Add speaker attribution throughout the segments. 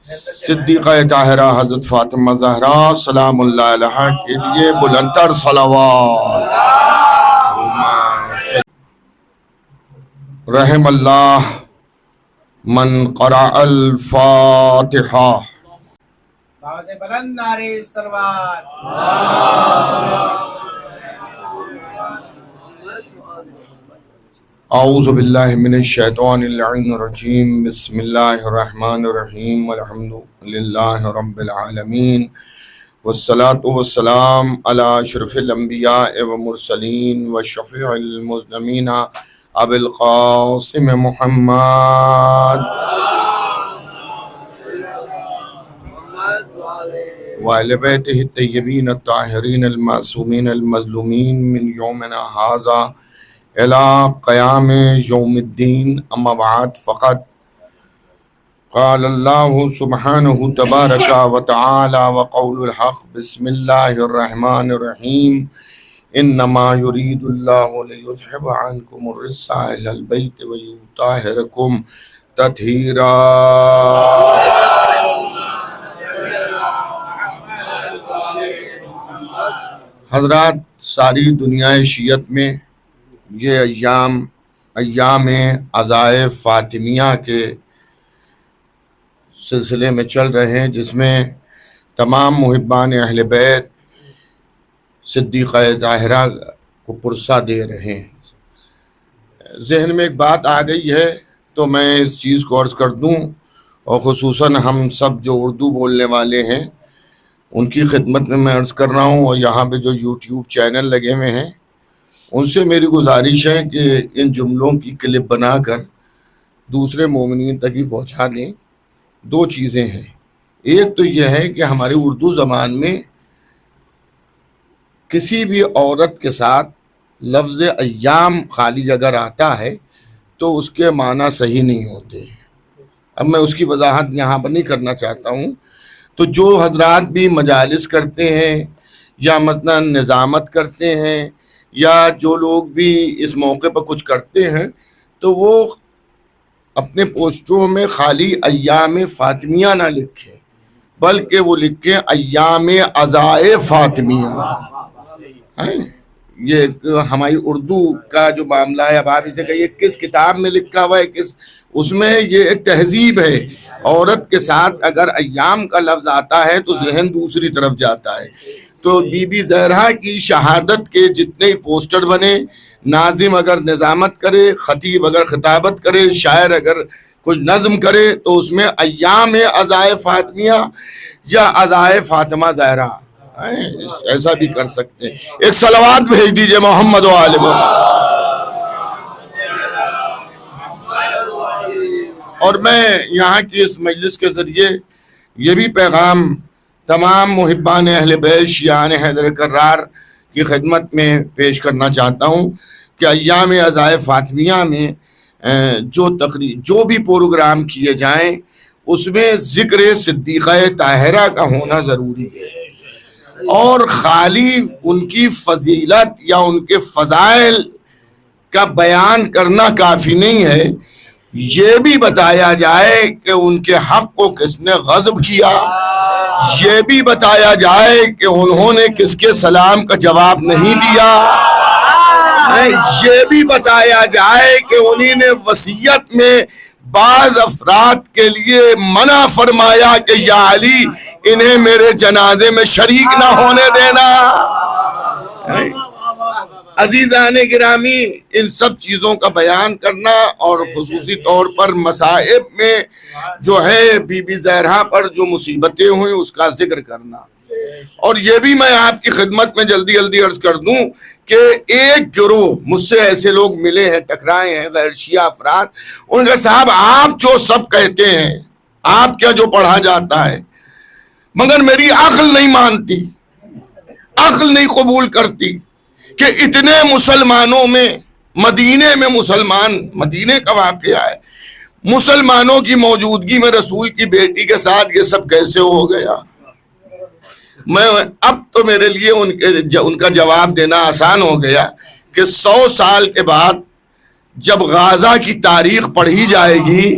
Speaker 1: صدیقہ طاہرہ حضرت فاطمہ زہرا سلام اللہ علیہا کے لیے بلندتر صلوات۔ رحم اللہ من قرأ الفاتحہ۔
Speaker 2: آواز بلند نعرے سلوات۔
Speaker 1: اعوذ باللہ من الشیطان اللعین الرجیم، بسم اللہ الرحمن الرحیم، الحمد للہ رب العالمین، والصلاة والسلام علی اشرف الانبیاء والمرسلین والشفیع المذنبین ابی القاسم محمد وآل بیتہ الطیبین الطاہرین المعصومین المظلومین من یومنا ھذا الى قیام یوم الدین، اما بعد فقط قال اللہ سبحانہ تبارک و تعالی وقول الحق بسم اللہ الرحمن الرحیم انما یرید اللہ لیذھب عنکم الرجس اہل البیت ویطہرکم تطہیرا۔ حضرات، ساری دنیا شیعت میں یہ ایام عزائے فاطمیہ کے سلسلے میں چل رہے ہیں، جس میں تمام محبان اہل بیت صدیقہ طاہرہ کو پرسہ دے رہے ہیں۔ ذہن میں ایک بات آ گئی ہے تو میں اس چیز کو عرض کر دوں، اور خصوصاً ہم سب جو اردو بولنے والے ہیں ان کی خدمت میں عرض کر رہا ہوں، اور یہاں پہ جو یوٹیوب چینل لگے ہوئے ہیں ان سے میری گزارش ہے کہ ان جملوں کی کلپ بنا کر دوسرے مومنین تک بھی پہنچا دیں۔ دو چیزیں ہیں، ایک تو یہ ہے کہ ہماری اردو زبان میں کسی بھی عورت کے ساتھ لفظ ایام خالی اگر آتا ہے تو اس کے معنی صحیح نہیں ہوتے۔ اب میں اس کی وضاحت یہاں پر نہیں کرنا چاہتا ہوں، تو جو حضرات بھی مجالس کرتے ہیں یا مثلا نظامت کرتے ہیں یا جو لوگ بھی اس موقع پر کچھ کرتے ہیں تو وہ اپنے پوسٹروں میں خالی ایام فاطمیہ نہ لکھیں، بلکہ وہ لکھیں ایام عزائے فاطمیہ۔ یہ ہماری اردو کا جو معاملہ ہے، اب آپ اسے کہیے کس کتاب میں لکھا ہوا ہے، اس میں یہ ایک تہذیب ہے۔ عورت کے ساتھ اگر ایام کا لفظ آتا ہے تو ذہن دوسری طرف جاتا ہے۔ تو بی بی زہرا کی شہادت کے جتنے پوسٹر بنے، ناظم اگر نظامت کرے، خطیب اگر خطابت کرے، شاعر اگر کچھ نظم کرے، تو اس میں ایام عزائے فاطمیہ یا عزائے فاطمہ زہرا ایسا بھی کر سکتے ہیں۔ ایک صلوات بھیج دیجئے محمد و آل محمد۔ اور میں یہاں کی اس مجلس کے ذریعے یہ بھی پیغام تمام محبان اہل بیت شیعان حیدر کرار کی خدمت میں پیش کرنا چاہتا ہوں کہ ایام عزائے فاطمیہ میں جو بھی پروگرام کیے جائیں اس میں ذکر صدیقہ طاہرہ کا ہونا ضروری ہے، اور خالی ان کی فضیلت یا ان کے فضائل کا بیان کرنا کافی نہیں ہے، یہ بھی بتایا جائے کہ ان کے حق کو کس نے غضب کیا، یہ بھی بتایا جائے کہ انہوں نے کس کے سلام کا جواب نہیں دیا، یہ بھی بتایا جائے کہ انہی نے وصیت میں بعض افراد کے لیے منع فرمایا کہ یا علی انہیں میرے جنازے میں شریک نہ ہونے دینا۔ عزیزان گرامی، ان سب چیزوں کا بیان کرنا اور خصوصی طور پر مصائب میں جو ہے بی بی زہرا پر جو مصیبتیں ہوئیں اس کا ذکر کرنا، اور یہ بھی میں آپ کی خدمت میں جلدی عرض کر دوں کہ ایک گروہ مجھ سے ایسے لوگ ملے ہیں، ٹکرائے ہیں، غیر شیعہ افراد، ان کا صاحب آپ جو سب کہتے ہیں، آپ کیا جو پڑھا جاتا ہے، مگر میری عقل نہیں مانتی، عقل نہیں قبول کرتی کہ اتنے مسلمانوں میں مدینے میں مدینے کا واقعہ ہے، مسلمانوں کی موجودگی میں رسول کی بیٹی کے ساتھ یہ سب کیسے ہو گیا۔ اب تو میرے لیے ان کا جواب دینا آسان ہو گیا کہ 100 سال کے بعد جب غازہ کی تاریخ پڑھی جائے گی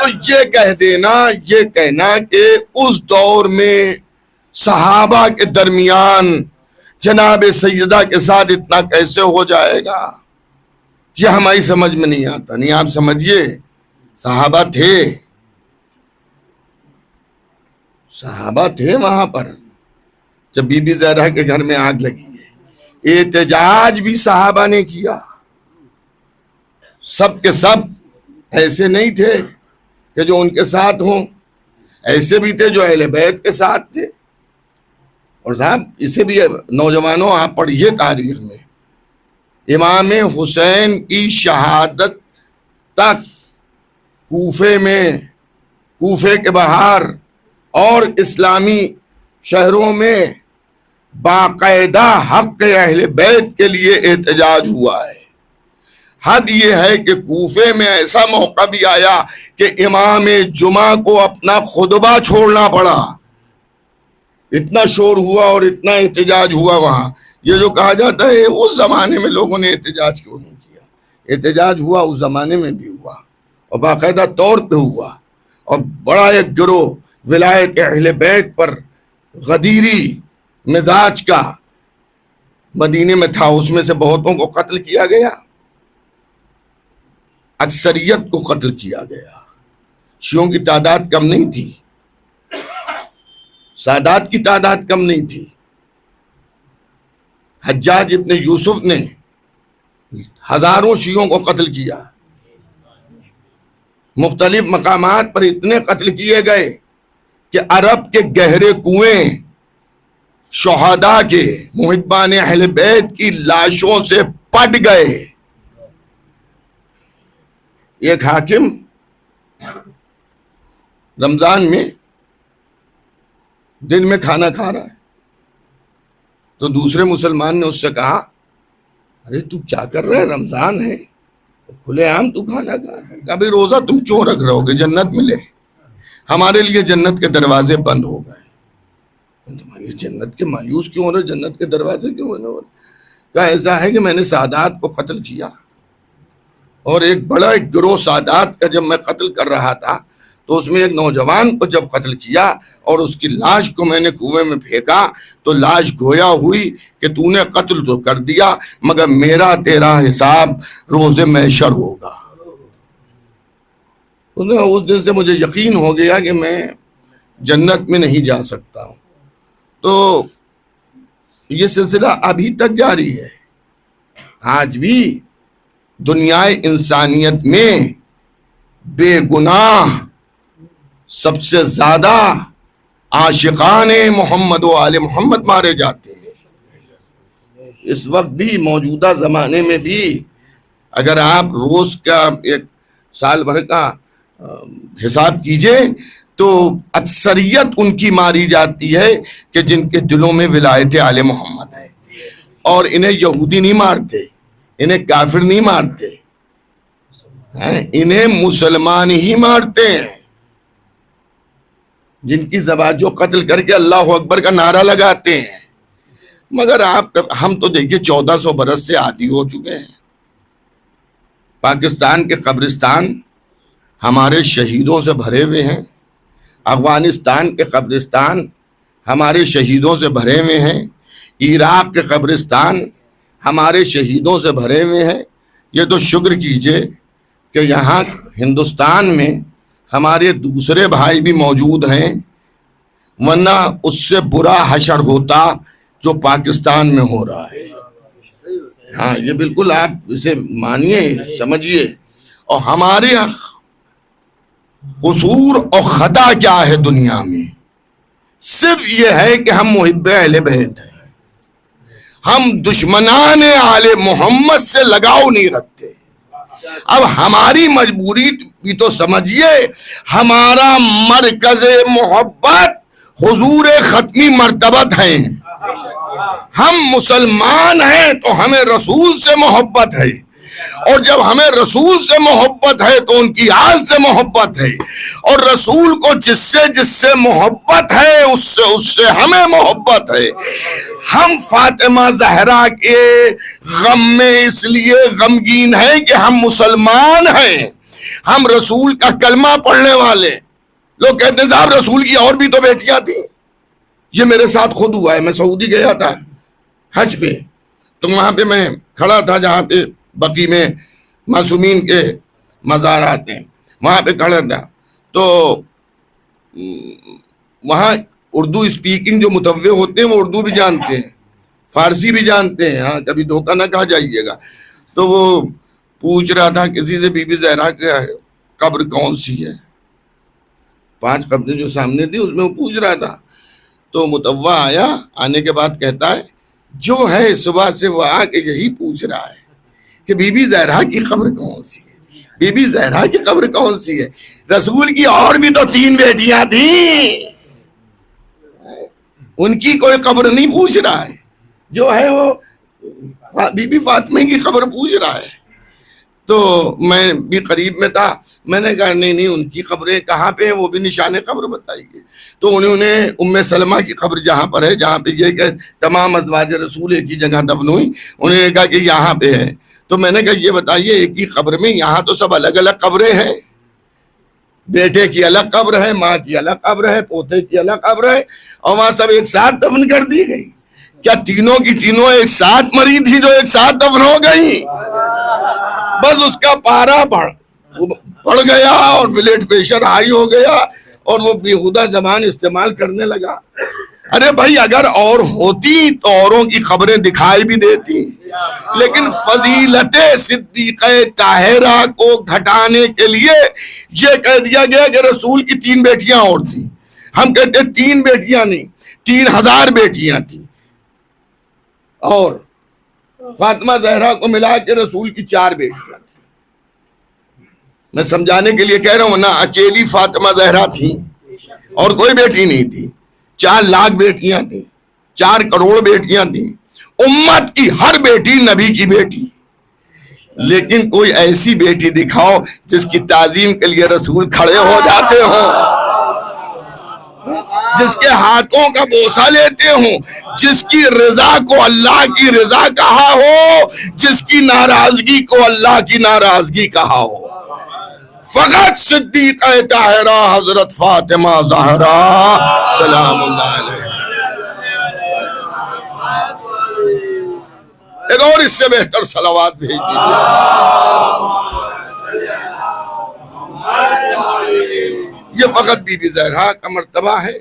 Speaker 1: تو یہ کہہ دینا، یہ کہنا کہ اس دور میں صحابہ کے درمیان جناب سیدہ کے ساتھ اتنا کیسے ہو جائے گا، یہ ہماری سمجھ میں نہیں آتا۔ نہیں، آپ سمجھیے، صحابہ تھے، صحابہ تھے وہاں پر جب بی بی زہرا کے گھر میں آگ لگی ہے۔ احتجاج بھی صحابہ نے کیا، سب کے سب ایسے نہیں تھے کہ جو ان کے ساتھ ہوں، ایسے بھی تھے جو اہل بیت کے ساتھ تھے۔ اور صاحب اسے بھی نوجوانوں آپ پڑھیے تاریخ میں، امام حسین کی شہادت تک کوفے کے باہر اور اسلامی شہروں میں باقاعدہ حق اہل بیت کے لیے احتجاج ہوا ہے۔ حد یہ ہے کہ کوفے میں ایسا موقع بھی آیا کہ امام جمعہ کو اپنا خطبہ چھوڑنا پڑا، اتنا شور ہوا اور اتنا احتجاج ہوا وہاں۔ یہ جو کہا جاتا ہے اس زمانے میں لوگوں نے احتجاج کیوں نہیں کیا، احتجاج ہوا اس زمانے میں بھی ہوا اور باقاعدہ طور پہ ہوا، اور بڑا ایک گروہ ولایت اہل بیت پر غدیری مزاج کا مدینے میں تھا، اس میں سے بہتوں کو قتل کیا گیا، اکثریت کو قتل کیا گیا۔ شیعوں کی تعداد کم نہیں تھی، سادات کی تعداد کم نہیں تھی۔ حجاج ابن یوسف نے ہزاروں شیعوں کو قتل کیا، مختلف مقامات پر اتنے قتل کیے گئے کہ عرب کے گہرے کنویں شہداء کے، محبان اہل بیت کی لاشوں سے پٹ گئے۔ ایک حاکم رمضان میں دن میں کھانا کھا رہا ہے تو دوسرے مسلمان نے اس سے کہا، ارے تو کیا کر رہا ہے، رمضان ہے، کھلے عام تو کھانا کھا رہا ہے۔ کبھی روزہ تم کیوں رکھ رہے ہو کہ جنت ملے؟ ہمارے لیے جنت کے دروازے بند ہو گئے۔ تمہاری جنت کے مایوس کیوں ہو رہے، جنت کے دروازے کیوں بند ہو رہے؟ کہا ایسا ہے کہ میں نے سادات کو قتل کیا، اور ایک بڑا ایک گروہ سادات کا جب میں قتل کر رہا تھا تو اس میں ایک نوجوان کو جب قتل کیا اور اس کی لاش کو میں نے کنویں میں پھینکا تو لاش گویا ہوئی کہ تو نے قتل تو کر دیا مگر میرا تیرا حساب روز محشر ہوگا۔ اس دن سے مجھے یقین ہو گیا کہ میں جنت میں نہیں جا سکتا ہوں۔ تو یہ سلسلہ ابھی تک جاری ہے، آج بھی دنیا انسانیت میں بے گناہ سب سے زیادہ عاشقان محمد و آل محمد مارے جاتے ہیں۔ اس وقت بھی، موجودہ زمانے میں بھی، اگر آپ روز کا ایک سال بھر کا حساب کیجئے تو اکثریت ان کی ماری جاتی ہے کہ جن کے دلوں میں ولایت آل محمد ہے، اور انہیں یہودی نہیں مارتے، انہیں کافر نہیں مارتے، انہیں مسلمان ہی مارتے ہیں، جن کی زبان جو قتل کر کے اللہ اکبر کا نعرہ لگاتے ہیں۔ مگر ہم تو دیکھیے 1400 برس سے عادی ہو چکے ہیں۔ پاکستان کے قبرستان ہمارے شہیدوں سے بھرے ہوئے ہیں، افغانستان کے قبرستان ہمارے شہیدوں سے بھرے ہوئے ہیں، عراق کے قبرستان ہمارے شہیدوں سے بھرے ہوئے ہیں۔ یہ تو شکر کیجئے کہ یہاں ہندوستان میں ہمارے دوسرے بھائی بھی موجود ہیں، ورنہ اس سے برا حشر ہوتا جو پاکستان میں ہو رہا ہے۔ ہاں، یہ بالکل آپ اسے مانیے، سمجھیے۔ اور ہمارے قصور اور خطا کیا ہے دنیا میں؟ صرف یہ ہے کہ ہم محب اہل بیت ہیں، ہم دشمنان آل محمد سے لگاؤ نہیں رکھتے۔ اب ہماری مجبوری بھی تو سمجھیے، ہمارا مرکز محبت حضور ختمی مرتبت ہیں۔ ہم مسلمان ہیں تو ہمیں رسول سے محبت ہے، اور جب ہمیں رسول سے محبت ہے تو ان کی آل سے محبت ہے، اور رسول کو جس سے محبت ہے اس سے ہمیں محبت ہے۔ ہم فاطمہ زہرا کے غم میں اس لیے غمگین ہیں کہ ہم مسلمان ہیں، ہم رسول کا کلمہ پڑھنے والے لوگ کہتے ہیں صاحب رسول کی اور بھی تو بیٹیاں تھیں. یہ میرے ساتھ خود ہوا ہے. میں سعودی گیا تھا حج پہ, تو وہاں پہ میں کھڑا تھا جہاں پہ بقی میں معصومین کے مزارات ہیں, وہاں پہ کھڑا تھا. تو وہاں اردو اسپیکنگ جو متوع ہوتے ہیں وہ اردو بھی جانتے ہیں, فارسی بھی جانتے ہیں. ہاں کبھی دھوکہ نہ کہا جائیے گا. تو وہ پوچھ رہا تھا کسی سے بی بی زہرا کی قبر کون سی ہے, 5 قبریں جو سامنے تھی اس میں وہ پوچھ رہا تھا. تو متوع آیا, آنے کے بعد کہتا ہے جو ہے صبح سے وہ آ کے یہی پوچھ رہا ہے کہ بی بی زہرا کی قبر کون سی ہے, بی بی زہرا کی قبر کون سی ہے. رسول کی اور بھی تو 3 بیٹیاں تھیں, ان کی کوئی قبر نہیں پوچھ رہا ہے, جو ہے وہ بی بی فاطمہ کی قبر پوچھ رہا ہے. تو میں بھی قریب میں تھا, میں نے کہا نہیں ان کی قبریں کہاں پہ ہیں, وہ بھی نشان قبر بتائیے. تو انہوں نے ام سلمہ کی قبر جہاں پر ہے, جہاں پہ یہ کہ تمام ازواج رسول ایک ہی جگہ دفن ہوئی, انہوں نے کہا کہ یہاں پہ ہے. تو میں نے کہا یہ بتائیے ایک ہی قبر میں, یہاں تو سب الگ الگ قبریں ہیں, بیٹے کی الگ قبر ہے, ماں کی الگ قبر ہے, پوتے کی الگ قبر ہے, اور وہاں سب ایک ساتھ دفن کر دی گئی. کیا تینوں کی تینوں ایک ساتھ مری تھی جو ایک ساتھ دفن ہو گئی؟ بس اس کا پارا بڑھ گیا اور بلڈ پریشر ہائی ہو گیا اور وہ بیہودہ زبان استعمال کرنے لگا. ارے بھائی اگر اور ہوتی تو اوروں کی خبریں دکھائی بھی دیتی, لیکن فضیلت صدیقہ طاہرہ کو گھٹانے کے لیے یہ کہہ دیا گیا کہ رسول کی 3 بیٹیاں اور تھیں. ہم کہتے 3 بیٹیاں نہیں, 3000 بیٹیاں تھیں, اور فاطمہ زہرا کو ملا کے رسول کی 4 بیٹیاں تھیں. میں سمجھانے کے لیے کہہ رہا ہوں نا, اکیلی فاطمہ زہرا تھی اور کوئی بیٹی نہیں تھی. 4 لاکھ بیٹیاں تھیں, 4 کروڑ بیٹیاں تھیں. امت کی ہر بیٹی نبی کی بیٹی, لیکن کوئی ایسی بیٹی دکھاؤ جس کی تعظیم کے لیے رسول کھڑے ہو جاتے ہوں, جس کے ہاتھوں کا بوسہ لیتے ہوں, جس کی رضا کو اللہ کی رضا کہا ہو, جس کی ناراضگی کو اللہ کی ناراضگی کہا ہو. فقط صدیقہ طاہرہ حضرت فاطمہ زہرا سلام اللہ علیہ. ایک اور اس سے بہتر صلوات بھیج دیجیے. یہ فقط بی بی زہرا کا مرتبہ ہے,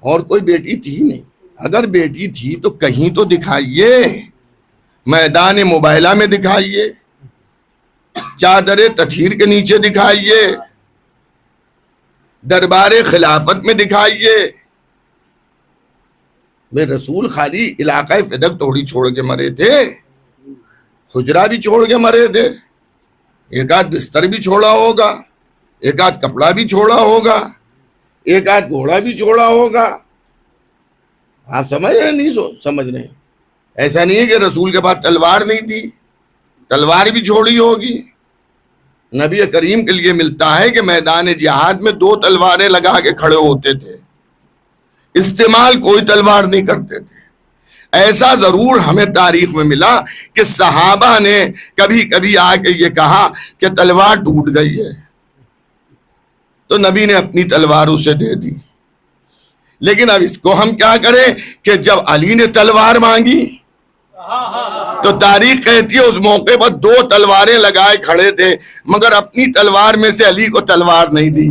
Speaker 1: اور کوئی بیٹی تھی نہیں. اگر بیٹی تھی تو کہیں تو دکھائیے, میدان مباہلہ میں دکھائیے, چادر تطہیر کے نیچے دکھائیے, دربار خلافت میں دکھائیے. میں رسول خالی علاقہ فدق تھوڑی چھوڑ کے مرے تھے, حجرہ بھی چھوڑ کے مرے تھے, ایک آدھ بستر بھی چھوڑا ہوگا, ایک آدھ کپڑا بھی چھوڑا ہوگا, ایک آدھ گھوڑا بھی چھوڑا ہوگا. آپ سمجھ رہے نہیں سمجھ رہے؟ ایسا نہیں ہے کہ رسول کے پاس تلوار نہیں تھی, تلوار بھی چھوڑی ہوگی. نبی کریم کے لیے ملتا ہے کہ میدان جہاد میں 2 تلواریں لگا کے کھڑے ہوتے تھے, استعمال کوئی تلوار نہیں کرتے تھے. ایسا ضرور ہمیں تاریخ میں ملا کہ صحابہ نے کبھی کبھی آ کے یہ کہا کہ تلوار ٹوٹ گئی ہے, تو نبی نے اپنی تلوار اسے دے دی. لیکن اب اس کو ہم کیا کریں کہ جب علی نے تلوار مانگی تو تاریخ کہتی ہے اس موقع پر 2 تلواریں لگائے کھڑے تھے, مگر اپنی تلوار میں سے علی کو تلوار نہیں دی.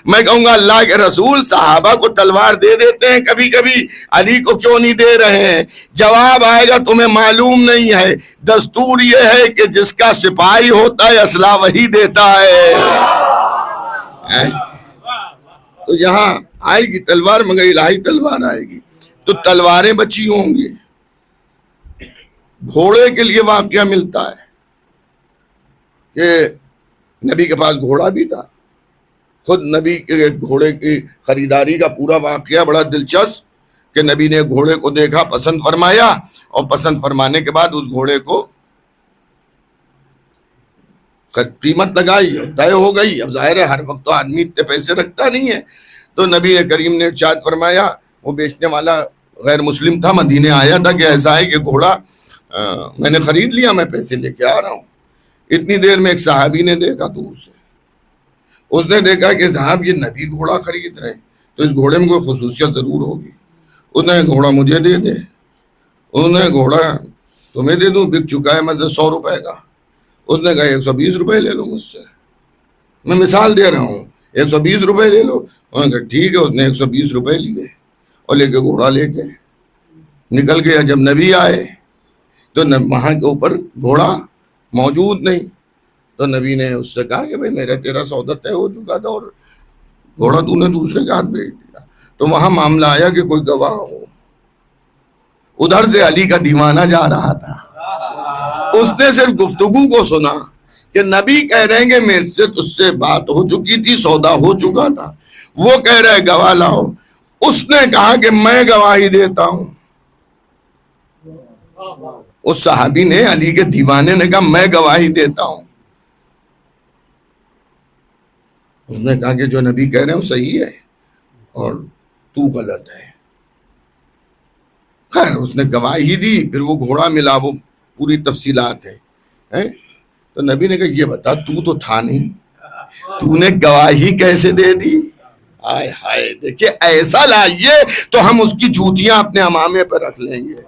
Speaker 1: میں کہوں گا اللہ کے رسول صحابہ کو تلوار دے دیتے ہیں کبھی کبھی, علی کو کیوں نہیں دے رہے ہیں؟ جواب آئے گا تمہیں معلوم نہیں ہے, دستور یہ ہے کہ جس کا سپاہی ہوتا ہے اسلحہ وہی دیتا ہے. تو یہاں آئے گی تلوار, مگر الہی تلوار آئے گی. تو تلواریں بچی ہوں گی. گھوڑے کے لیے واقعہ ملتا ہے کہ نبی کے پاس گھوڑا بھی تھا, خود نبی کے گھوڑے کی خریداری کا پورا واقعہ بڑا دلچسپ, کہ نبی نے گھوڑے کو دیکھا, پسند فرمایا, اور پسند فرمانے کے بعد اس گھوڑے کو قیمت لگائی, طے ہو گئی. اب ظاہر ہے ہر وقت تو آدمی اتنے پیسے رکھتا نہیں ہے, تو نبی کریم نے ارشاد فرمایا, وہ بیچنے والا غیر مسلم تھا, مدینے آیا تھا کہ ایسا ہے کہ گھوڑا میں نے خرید لیا, میں پیسے لے کے آ رہا ہوں. اتنی دیر میں ایک صحابی نے دیکھا دور سے، اس نے دیکھا کہ صاحب یہ نبی گھوڑا خرید رہے تو اس گھوڑے میں کوئی خصوصیت ضرور ہوگی. اس نے گھوڑا مجھے دے دے. اس نے گھوڑا تمہیں دے دوں، بک چکا ہے مطلب 100 روپے کا. اس نے کہا 120 روپے لے لو مجھ سے، میں مثال دے رہا ہوں، 120 روپے لے لو. انہوں نے کہا ٹھیک ہے. اس نے 120 روپے لیے اور لے کے گھوڑا لے کے نکل گیا. جب نبی آئے تو وہاں کے اوپر گھوڑا موجود نہیں. تو نبی نے اس سے کہا کہ بھئی میرا تیرا سودا طے ہو چکا تھا اور گھوڑا تو نے دوسرے کے ہاتھ بھیج دیا. تو وہاں معاملہ آیا کہ کوئی گواہ ہو. ادھر سے علی کا دیوانہ جا رہا تھا، اس نے صرف گفتگو کو سنا کہ نبی کہہ رہے ہیں کہ میرے سے تجھ سے بات ہو چکی تھی، سودا ہو چکا تھا. وہ کہہ رہے گواہ لاؤ. اس نے کہا کہ میں گواہی دیتا ہوں. اس صحابی نے، علی کے دیوانے نے کہا میں گواہی دیتا ہوں. اس نے کہا کہ جو نبی کہہ رہے ہیں وہ صحیح ہے اور تو غلط ہے. خیر اس نے گواہی دی. پھر وہ گھوڑا ملا، وہ پوری تفصیلات ہیں. تو نبی نے کہا یہ بتا تو تھا نہیں، تو نے گواہی کیسے دے دی؟ ہائے ہائے. دیکھیں ایسا لائیے تو ہم اس کی جوتیاں اپنے امامے پر رکھ لیں گے.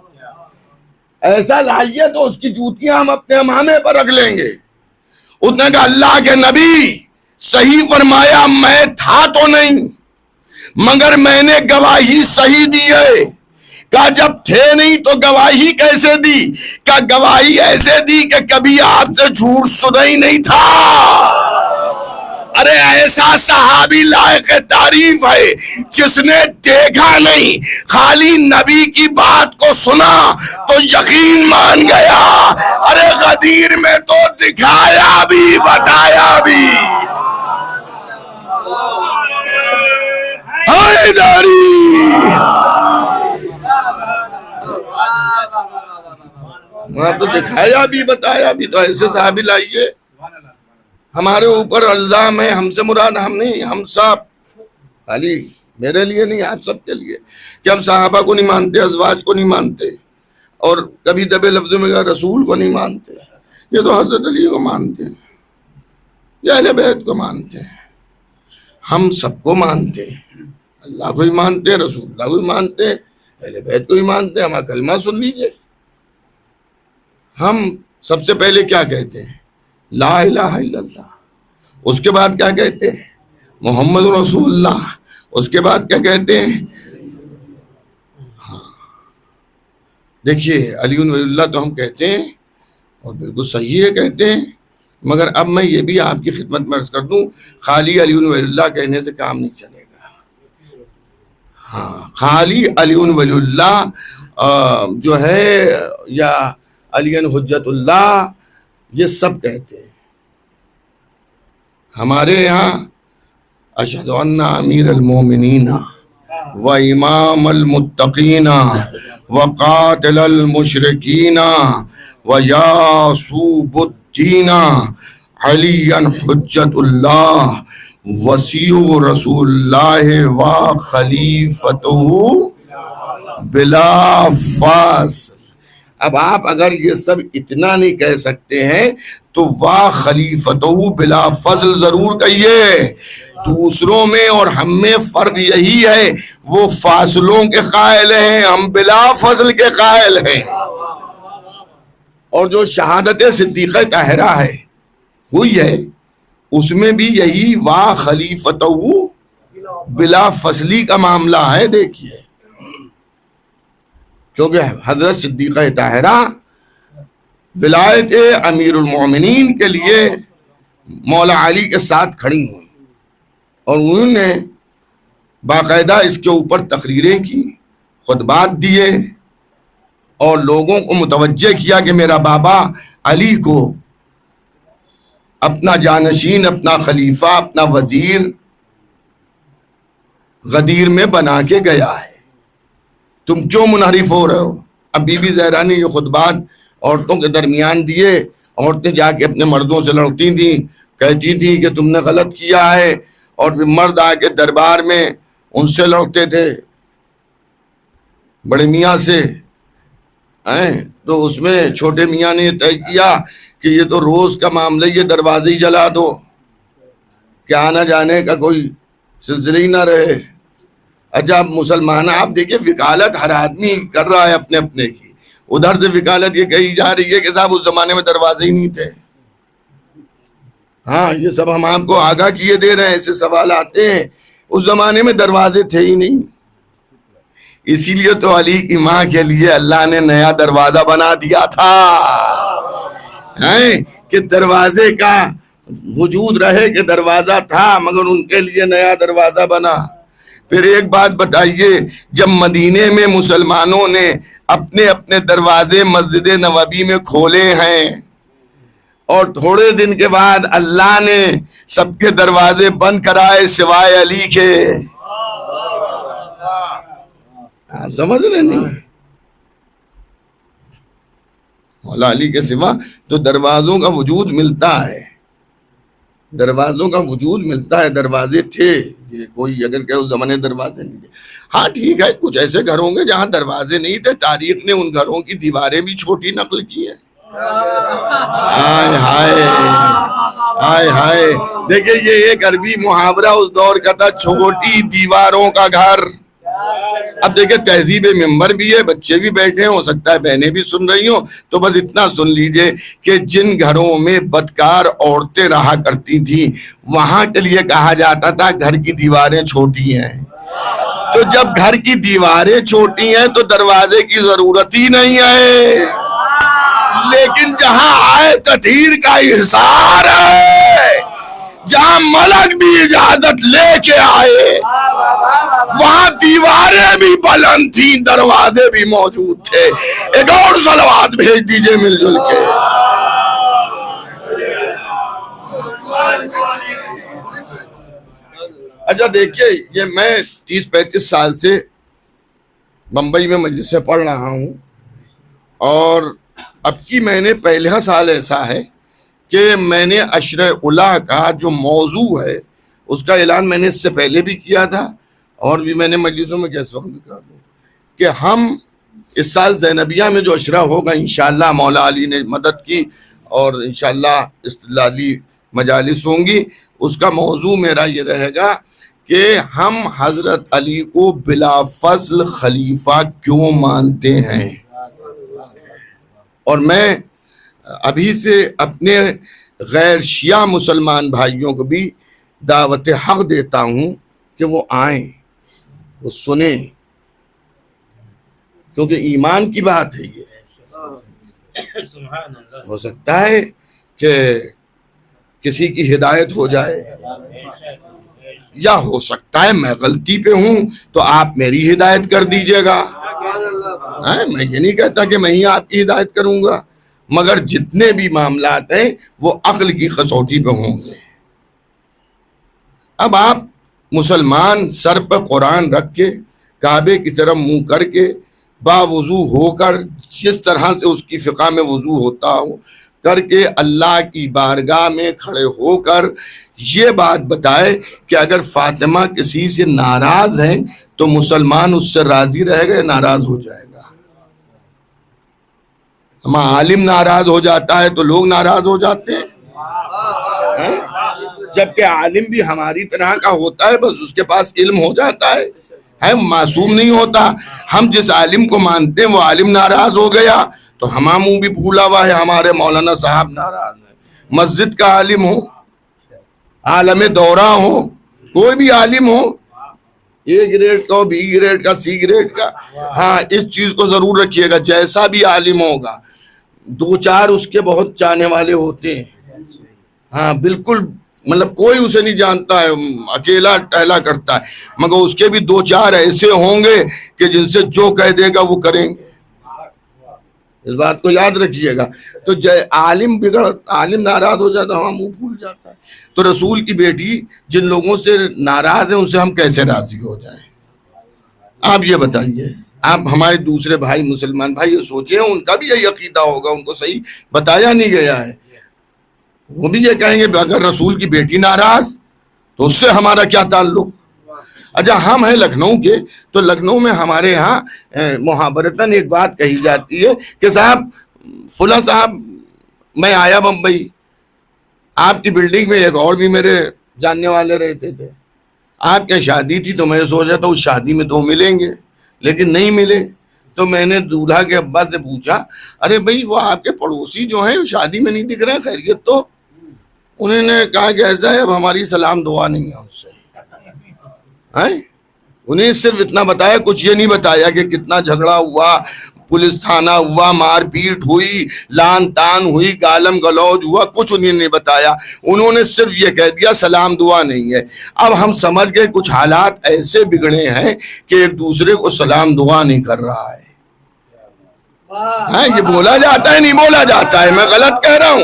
Speaker 1: ایسا لائیے تو اس کی جوتیاں ہم اپنے امامے پر رکھ لیں گے. اس نے کہا اللہ کے نبی صحیح فرمایا، میں تھا تو نہیں مگر میں نے گواہی صحیح دی ہے. کہا جب تھے نہیں تو گواہی کیسے دی؟ کہا گواہی ایسے دی کہ کبھی آپ سے جھوٹ سنا ہی نہیں تھا. ارے ایسا صحابی لائق تعریف ہے جس نے دیکھا نہیں، خالی نبی کی بات کو سنا تو یقین مان گیا. ارے غدیر میں تو دکھایا بھی بتایا بھی. وہاں تو دکھایا بھی بتایا بھی. تو ایسے صحابی لائیے. ہمارے اوپر الزام ہے، ہم سے مراد ہم نہیں، ہم سب، خالی میرے لیے نہیں آپ سب کے لیے، کہ ہم صحابہ کو نہیں مانتے، ازواج کو نہیں مانتے، اور کبھی دبے لفظوں میں کہا رسول کو نہیں مانتے. یہ تو حضرت علی کو مانتے ہیں، یا اہل بیت کو مانتے ہیں. ہم سب کو مانتے ہیں، اللہ کو ہی مانتے ہیں، رسول اللہ کو ہی مانتے ہیں، اہل بیت کو ہی مانتے ہیں. ہمارا کلمہ سن لیجئے. ہم سب سے پہلے کیا کہتے ہیں؟ لا الہ الا اللہ. اس کے بعد کیا کہتے ہیں؟ محمد رسول اللہ. اس کے بعد کیا کہتے ہیں؟ دیکھیے علی ولی اللہ تو ہم کہتے ہیں اور بالکل صحیح ہے کہتے ہیں، مگر اب میں یہ بھی آپ کی خدمت میں عرض کر دوں، خالی علی ولی اللہ کہنے سے کام نہیں چلے گا. ہاں خالی علی ولی اللہ جو ہے یا علی حجت اللہ یہ سب کہتے ہیں. ہمارے یہاں اشہد ان امیر المومنین و امام المتقین و قاتل المشرکین و یاسوب الدین علی حجت اللہ وسیع رسول اللہ و خلیفتہ بلا فاصل. اب آپ اگر یہ سب اتنا نہیں کہہ سکتے ہیں تو وا خلیفتہ بلا فضل ضرور کہیے. دوسروں میں اور ہم میں فرق یہی ہے، وہ فاصلوں کے قائل ہیں، ہم بلا فضل کے قائل ہیں. اور جو شہادت صدیقہ طاہرہ ہے ہوئی ہے، اس میں بھی یہی وا خلیفتہ بلا فضلی کا معاملہ ہے. دیکھیے کیونکہ حضرت صدیقہ طاہرہ ولایت امیر المومنین کے لیے مولا علی کے ساتھ کھڑی ہوئی اور انہوں نے باقاعدہ اس کے اوپر تقریریں کی، خطبات دیے اور لوگوں کو متوجہ کیا کہ میرا بابا علی کو اپنا جانشین، اپنا خلیفہ، اپنا وزیر غدیر میں بنا کے گیا ہے، تم کیوں منحرف ہو رہے ہو؟ اب بی بی زہرا نے یہ خطبات عورتوں کے درمیان دیے. عورتیں جا کے اپنے مردوں سے لڑتی تھیں، کہتی تھیں کہ تم نے غلط کیا ہے، اور پھر مرد آ کے دربار میں ان سے لڑتے تھے، بڑے میاں سے. تو اس میں چھوٹے میاں نے طے کیا کہ یہ تو روز کا معاملہ، یہ دروازے ہی جلا دو کہ آنا جانے کا کوئی سلسلہ ہی نہ رہے۔ اچھا اب مسلمان، آپ دیکھیں وکالت ہر آدمی کر رہا ہے اپنے اپنے کی، ادھر سے وکالت یہ کہی جا رہی ہے کہ صاحب اس زمانے میں دروازے ہی نہیں تھے۔ ہاں یہ سب ہم آپ کو آگاہ کیے دے رہے ہیں، ایسے سوال آتے ہیں، اس زمانے میں دروازے تھے ہی نہیں۔ اسی لیے تو علی کی ماں کے لیے اللہ نے نیا دروازہ بنا دیا تھا کہ دروازے کا وجود رہے، کہ دروازہ تھا مگر ان کے لیے نیا دروازہ بنا۔ پھر ایک بات بتائیے، جب مدینے میں مسلمانوں نے اپنے اپنے دروازے مسجد نبوی میں کھولے ہیں اور تھوڑے دن کے بعد اللہ نے سب کے دروازے بند کرائے سوائے علی کے، آپ سمجھ رہے نہیں؟ مولا علی کے سوا تو دروازوں کا وجود ملتا ہے، دروازوں کا وجود ملتا ہے، دروازے تھے۔ یہ کوئی اگر کہ اس زمانے دروازے نہیں تھے، ہاں ٹھیک ہے کچھ ایسے گھر ہوں گے جہاں دروازے نہیں تھے، تاریخ نے ان گھروں کی دیواریں بھی چھوٹی نقل کی ہیں۔ ہائے ہائے ہائے ہائے، دیکھیں یہ ایک عربی محاورہ اس دور کا تھا، چھوٹی دیواروں کا گھر۔ اب دیکھیں تہذیب ممبر بھی ہے، بچے بھی بیٹھے ہیں، ہو سکتا ہے بہنیں بھی سن رہی ہوں، تو بس اتنا سن لیجئے کہ جن گھروں میں بدکار عورتیں رہا کرتی تھیں وہاں کے لیے کہا جاتا تھا گھر کی دیواریں چھوٹی ہیں۔ تو جب گھر کی دیواریں چھوٹی ہیں تو دروازے کی ضرورت ہی نہیں ہے، لیکن جہاں آئے تطہیر کا احسار ہے، جہاں ملک بھی اجازت لے کے آئے، وہاں دیواریں بھی بلند تھیں، دروازے بھی موجود تھے۔ ایک اور صلوات بھیج دیجئے مل جل کے۔ اچھا دیکھیے، یہ میں 30-35 سال سے بمبئی میں مجلس سے پڑھ رہا ہوں، اور اب کی میں نے پہلا سال ایسا ہے کہ میں نے عشر اولیٰ کا جو موضوع ہے اس کا اعلان میں نے اس سے پہلے بھی کیا تھا، اور بھی میں نے مجلسوں میں کیسے وقت بھی کر دوں کہ ہم اس سال زینبیہ میں جو عشرہ ہوگا انشاءاللہ مولا علی نے مدد کی اور انشاءاللہ استدلالی مجالس ہوں گی، اس کا موضوع میرا یہ رہے گا کہ ہم حضرت علی کو بلا فضل خلیفہ کیوں مانتے ہیں۔ اور میں ابھی سے اپنے غیر شیعہ مسلمان بھائیوں کو بھی دعوت حق دیتا ہوں کہ وہ آئیں، وہ سنیں، کیونکہ ایمان کی بات ہے۔ یہ ہو سکتا ہے کہ کسی کی ہدایت ہو جائے، یا ہو سکتا ہے میں غلطی پہ ہوں تو آپ میری ہدایت کر دیجئے گا۔ میں یہ نہیں کہتا کہ میں ہی آپ کی ہدایت کروں گا، مگر جتنے بھی معاملات ہیں وہ عقل کی کسوٹی پہ ہوں گے۔ اب آپ مسلمان سر پہ قرآن رکھ کے کعبے کی طرف منہ کر کے باوضو ہو کر، جس طرح سے اس کی فقہ میں وضو ہوتا ہو کر کے، اللہ کی بارگاہ میں کھڑے ہو کر یہ بات بتائے کہ اگر فاطمہ کسی سے ناراض ہیں تو مسلمان اس سے راضی رہے گا یا ناراض ہو جائے گا؟ ہمارا عالم ناراض ہو جاتا ہے تو لوگ ناراض ہو جاتے ہیں، جبکہ عالم بھی ہماری طرح کا ہوتا ہے، بس اس کے پاس علم ہو جاتا ہے، معصوم نہیں ہوتا۔ ہم جس عالم کو مانتے ہیں وہ عالم ناراض ہو گیا تو ہمارا منہ بھی پھولا ہوا ہے، ہمارے مولانا صاحب ناراض ہیں۔ مسجد کا عالم ہو، عالم دورہ ہو، کوئی بھی عالم ہو، اے گریڈ کا ہو، بی گریڈ کا، سی گریڈ کا، ہاں اس چیز کو ضرور رکھیے گا، جیسا بھی عالم ہوگا دو چار اس کے بہت چاہنے والے ہوتے ہیں، ہاں بالکل، مطلب کوئی اسے نہیں جانتا ہے، اکیلا ٹہلا کرتا ہے، مگر اس کے بھی دو چار ایسے ہوں گے کہ جن سے جو کہہ دے گا وہ کریں گے۔ اس بات کو یاد رکھیے گا۔ تو عالم ناراض ہو جاتا ہے، ہاں منہ پھول جاتا ہے۔ تو رسول کی بیٹی جن لوگوں سے ناراض ہیں ان سے ہم کیسے راضی ہو جائیں؟ آپ یہ بتائیے، آپ ہمارے دوسرے بھائی مسلمان بھائی یہ سوچیں، ان کا بھی یہی عقیدہ ہوگا، ان کو صحیح بتایا نہیں گیا ہے، وہ بھی یہ کہیں گے اگر رسول کی بیٹی ناراض تو اس سے ہمارا کیا تعلق؟ اچھا ہم ہیں لکھنؤ کے، تو لکھنؤ میں ہمارے یہاں محاورتاً ایک بات کہی جاتی ہے کہ صاحب فلاں صاحب میں آیا بمبئی، آپ کی بلڈنگ میں ایک اور بھی میرے جاننے والے رہتے تھے، آپ کے شادی تھی تو میں سوچا تھا اس شادی میں تو ملیں گے، لیکن نہیں ملے۔ تو میں نے دولہا کے ابا سے پوچھا، ارے بھائی وہ آپ کے پڑوسی جو ہیں شادی میں نہیں دکھ رہے، خیریت تو؟ انہوں نے کہا کہ ایسا ہے اب ہماری سلام دعا نہیں ہے اس سے۔ انہیں صرف اتنا بتایا، کچھ یہ نہیں بتایا کہ کتنا جھگڑا ہوا، پولیس تھانہ ہوا، مار پیٹ ہوئی، لان تان ہوئی، گالم گلوج ہوا، کچھ انہیں نہیں بتایا۔ انہوں نے صرف یہ کہہ دیا سلام دعا نہیں ہے۔ اب ہم سمجھ گئے کچھ حالات ایسے بگڑے ہیں کہ ایک دوسرے کو سلام دعا نہیں کر رہا ہے۔ یہ بولا جاتا ہے نہیں بولا جاتا ہے، میں غلط کہہ رہا ہوں؟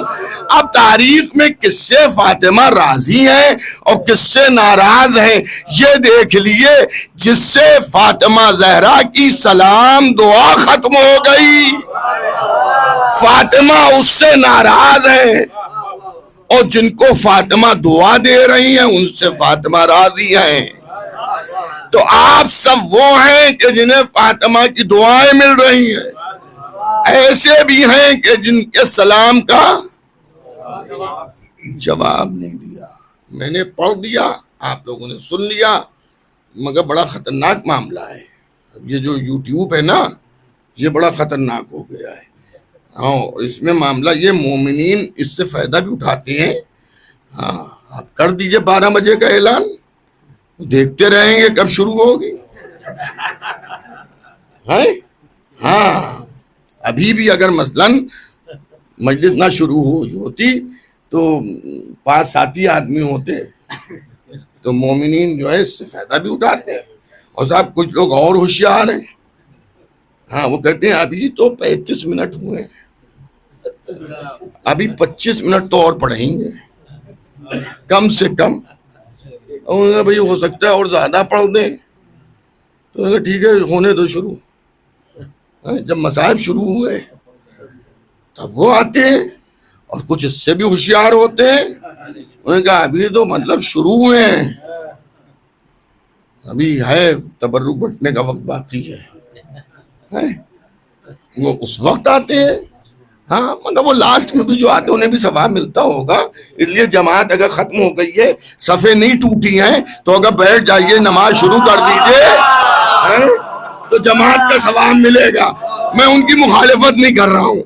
Speaker 1: اب تاریخ میں کس سے فاطمہ راضی ہیں اور کس سے ناراض ہیں یہ دیکھ لیے۔ جس سے فاطمہ زہرا کی سلام دعا ختم ہو گئی، فاطمہ اس سے ناراض ہیں، اور جن کو فاطمہ دعا دے رہی ہیں ان سے فاطمہ راضی ہیں۔ تو آپ سب وہ ہیں کہ جنہیں فاطمہ کی دعائیں مل رہی ہیں، ایسے بھی ہیں کہ جن کے سلام کا جواب نہیں دیا۔ میں نے پڑھ دیا، آپ لوگوں نے سن لیا، مگر بڑا خطرناک معاملہ ہے۔ یہ جو یوٹیوب ہے نا، یہ بڑا خطرناک ہو گیا ہے۔ اس میں معاملہ یہ مومنین اس سے فائدہ بھی اٹھاتے ہیں۔ آپ کر دیجئے 12 بجے کا اعلان، دیکھتے رہیں گے کب شروع ہوگی۔ ابھی بھی اگر مثلاً مجلس نہ شروع ہوتی تو 5-7 ہی آدمی ہوتے، تو مومنین جو ہے اس سے فائدہ بھی اٹھاتے ہیں۔ اور صاحب کچھ لوگ اور ہوشیار ہیں، وہ کہتے ہیں ابھی تو 35 منٹ ہوئے ہیں، ابھی 25 منٹ تو اور پڑھیں گے کم سے کم۔ اور بھئی ہو سکتا ہے اور زیادہ پڑھ دیں، تو ٹھیک ہے ہونے دو شروع۔ جب مصائب شروع ہوئے تب وہ آتے ہیں، اور کچھ اس سے بھی ہوشیار ہوتے ہیں، انہوں نے کہا ابھی تو مطلب شروع ہوئے ہیں، ابھی ہے تبرک بٹنے کا وقت باقی ہے۔ وہ اس وقت آتے ہیں، مگر وہ لاسٹ میں بھی جو آتے ہیں انہیں بھی ثواب ملتا ہوگا۔ اس لیے جماعت اگر ختم ہو گئی ہے، صفیں نہیں ٹوٹی ہیں، تو اگر بیٹھ جائیے نماز شروع کر دیجئے تو جماعت کا ثواب ملے گا۔ میں ان کی مخالفت نہیں کر رہا ہوں،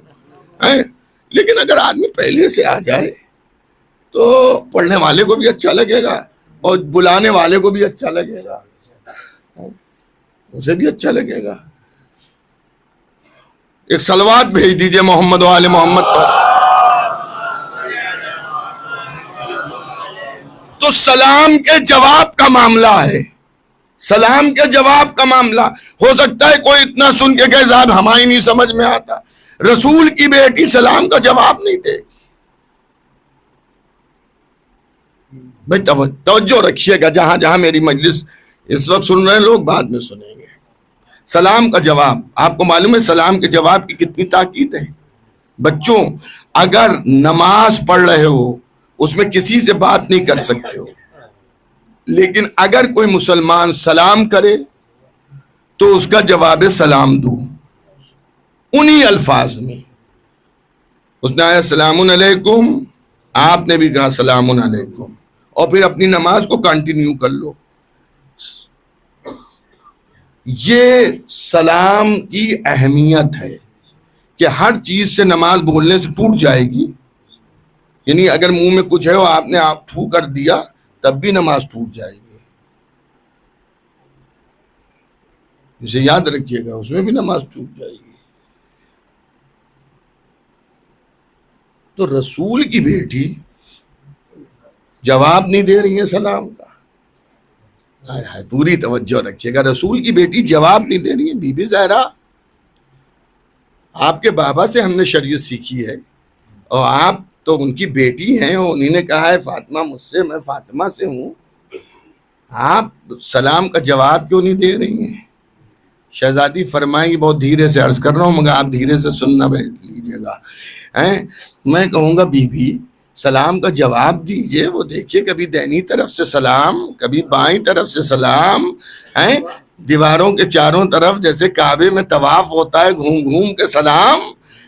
Speaker 1: لیکن اگر آدمی پہلے سے آ جائے تو پڑھنے والے کو بھی اچھا لگے گا اور بلانے والے کو بھی اچھا لگے گا، اسے بھی اچھا لگے گا۔ ایک صلوات بھیج دیجئے محمد و آل محمد پر۔ تو سلام کے جواب کا معاملہ ہے، سلام کے جواب کا معاملہ۔ ہو سکتا ہے کوئی اتنا سن کے کہ صاحب ہماری نہیں سمجھ میں آتا، رسول کی بیٹی سلام کا جواب نہیں دے۔ بھئی توجہ رکھیے گا، جہاں جہاں میری مجلس اس وقت سن رہے ہیں لوگ بعد میں سنیں گے۔ سلام کا جواب، آپ کو معلوم ہے سلام کے جواب کی کتنی تاکید ہے؟ بچوں اگر نماز پڑھ رہے ہو اس میں کسی سے بات نہیں کر سکتے ہو، لیکن اگر کوئی مسلمان سلام کرے تو اس کا جواب سلام دو، انہی الفاظ میں۔ اس نے آیا السلام علیکم، آپ نے بھی کہا السلام علیکم، اور پھر اپنی نماز کو کنٹینیو کر لو۔ یہ سلام کی اہمیت ہے کہ ہر چیز سے نماز بولنے سے ٹوٹ جائے گی، یعنی اگر منہ میں کچھ ہے اور آپ نے تھو کر دیا تب بھی نماز ٹوٹ جائے گی، اسے یاد رکھیے گا، اس میں بھی نماز ٹوٹ جائے گی۔ تو رسول کی بیٹی جواب نہیں دے رہی ہے سلام کا، پوری توجہ رکھیے گا، رسول کی بیٹی جواب نہیں دے رہی ہے۔ بی بی زہرا آپ کے بابا سے ہم نے شریعت سیکھی ہے، اور آپ تو ان کی بیٹی ہیں، اور انہی نے کہا ہے فاطمہ مجھ سے، میں فاطمہ سے ہوں، آپ سلام کا جواب کیوں نہیں دے رہی ہیں؟ شہزادی فرمائیں گی، بہت دھیرے سے عرض کر رہا ہوں مگر آپ دھیرے سے سننا لیجیے گا۔ میں کہوں گا بی بی سلام کا جواب دیجئے. وہ دیکھیے کبھی دینی طرف سے سلام، کبھی بائیں طرف سے سلام، ہیں دیواروں کے چاروں طرف جیسے کعبے میں طواف ہوتا ہے گھوم گھوم کے سلام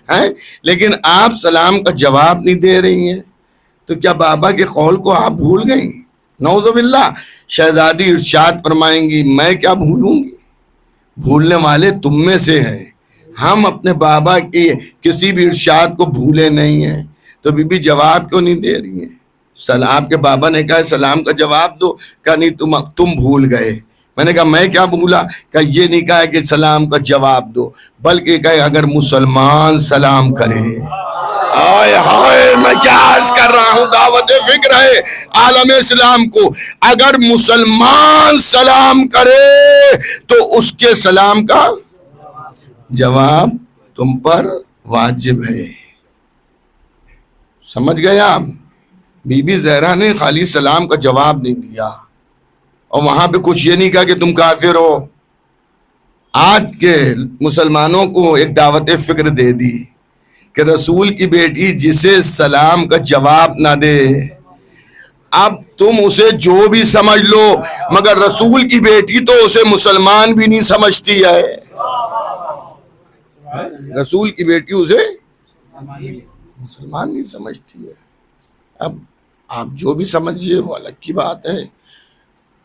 Speaker 1: ہیں، لیکن آپ سلام کا جواب نہیں دے رہی ہیں. تو کیا بابا کے قول کو آپ بھول گئیں؟ نعوذ باللہ. شہزادی ارشاد فرمائیں گی میں کیا بھولوں گی، بھولنے والے تم میں سے ہیں. ہم اپنے بابا کی کسی بھی ارشاد کو بھولے نہیں ہیں. تو بی بی جواب کیوں نہیں دے رہی ہیں؟ آپ کے بابا نے کہا سلام کا جواب دو، کہا نہیں تم بھول گئے. میں نے کہا میں کیا بھولا؟ کہا یہ نہیں کہا کہ سلام کا جواب دو، بلکہ کہا اگر مسلمان سلام کرے. آئے ہائے میں کیا عرض کر رہا ہوں، دعوت فکر ہے عالم اسلام کو. اگر مسلمان سلام کرے تو اس کے سلام کا جواب تم پر واجب ہے. سمجھ گئے آپ؟ بی بی زہرا نے خالی سلام کا جواب نہیں دیا اور وہاں پہ کچھ یہ نہیں کہا کہ تم کافر ہو. آج کے مسلمانوں کو ایک دعوت فکر دے دی کہ رسول کی بیٹی جسے سلام کا جواب نہ دے، اب تم اسے جو بھی سمجھ لو مگر رسول کی بیٹی تو اسے مسلمان بھی نہیں سمجھتی ہے. رسول کی بیٹی اسے مسلمان نہیں سمجھتی ہے. اب آپ جو بھی سمجھیے وہ الگ کی بات ہے،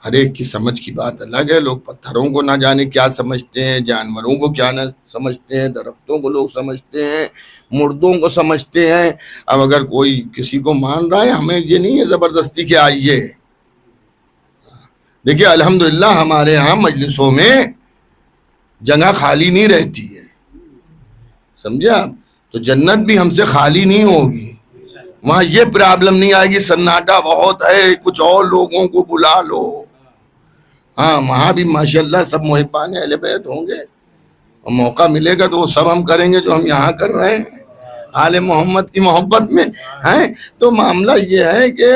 Speaker 1: ہر ایک کی سمجھ کی بات الگ ہے. لوگ پتھروں کو نہ جانے کیا سمجھتے ہیں، جانوروں کو کیا نہ سمجھتے ہیں، درختوں کو لوگ سمجھتے ہیں، مردوں کو سمجھتے ہیں. اب اگر کوئی کسی کو مان رہا ہے، ہمیں یہ نہیں ہے زبردستی کہ آئیے. دیکھیے الحمدللہ ہمارے ہاں مجلسوں میں جگہ خالی نہیں رہتی ہے، سمجھے آپ؟ تو جنت بھی ہم سے خالی نہیں ہوگی. وہاں یہ پرابلم نہیں آئے گی سناٹا بہت ہے کچھ اور لوگوں کو بلا لو. ہاں وہاں بھی ماشاءاللہ سب محبان اہل بیت ہوں گے، اور موقع ملے گا تو وہ سب ہم کریں گے جو ہم یہاں کر رہے ہیں آل محمد کی محبت میں ہیں. تو معاملہ یہ ہے کہ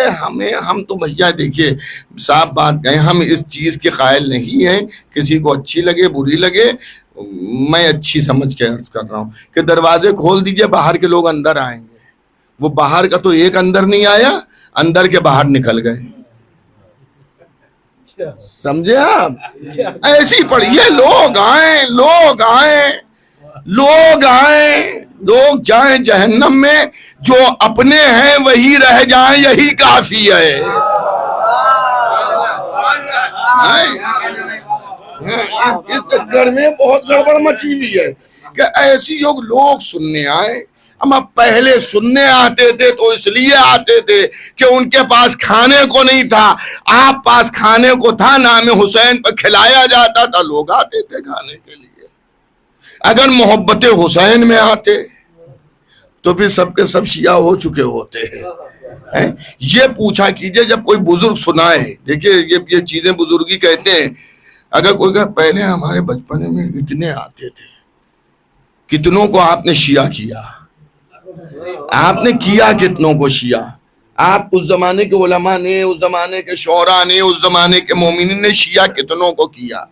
Speaker 1: ہم تو بھیا دیکھیے صاف بات کہیں، ہم اس چیز کے قائل نہیں ہیں. کسی کو اچھی لگے بری لگے، میں اچھی سمجھ کے عرض کر رہا ہوں کہ دروازے کھول دیجئے باہر کے لوگ اندر آئیں گے. وہ باہر کا تو ایک اندر نہیں آیا، اندر کے باہر نکل گئے. سمجھے آپ؟ ایسی پڑھیے لوگ آئیں لوگ آئیں لوگ آئیں، لوگ جائیں جہنم میں، جو اپنے ہیں وہی رہ جائیں یہی کافی ہے. اس چکر میں بہت گڑبڑ مچی ہوئی ہے کہ ایسی لوگ سننے آئے. ہم اب پہلے سننے آتے تھے تو اس لیے آتے تھے کہ ان کے پاس کھانے کو نہیں تھا، آپ پاس کھانے کو تھا، نام حسین پر کھلایا جاتا تھا، لوگ آتے تھے کھانے کے لیے. اگر محبت حسین میں آتے تو پھر سب کے سب شیعہ ہو چکے ہوتے ہیں. یہ پوچھا کیجئے جب کوئی بزرگ سنائے، دیکھیے یہ چیزیں بزرگی کہتے ہیں. اگر کوئی کہا پہلے ہمارے بچپن میں اتنے آتے تھے، کتنوں کو آپ نے شیعہ کیا؟ آپ نے کیا کتنوں کو شیعہ؟ آپ اس زمانے کے علماء نے، اس زمانے کے شعراء نے، اس زمانے کے مومنین نے شیعہ کتنوں کو کیا؟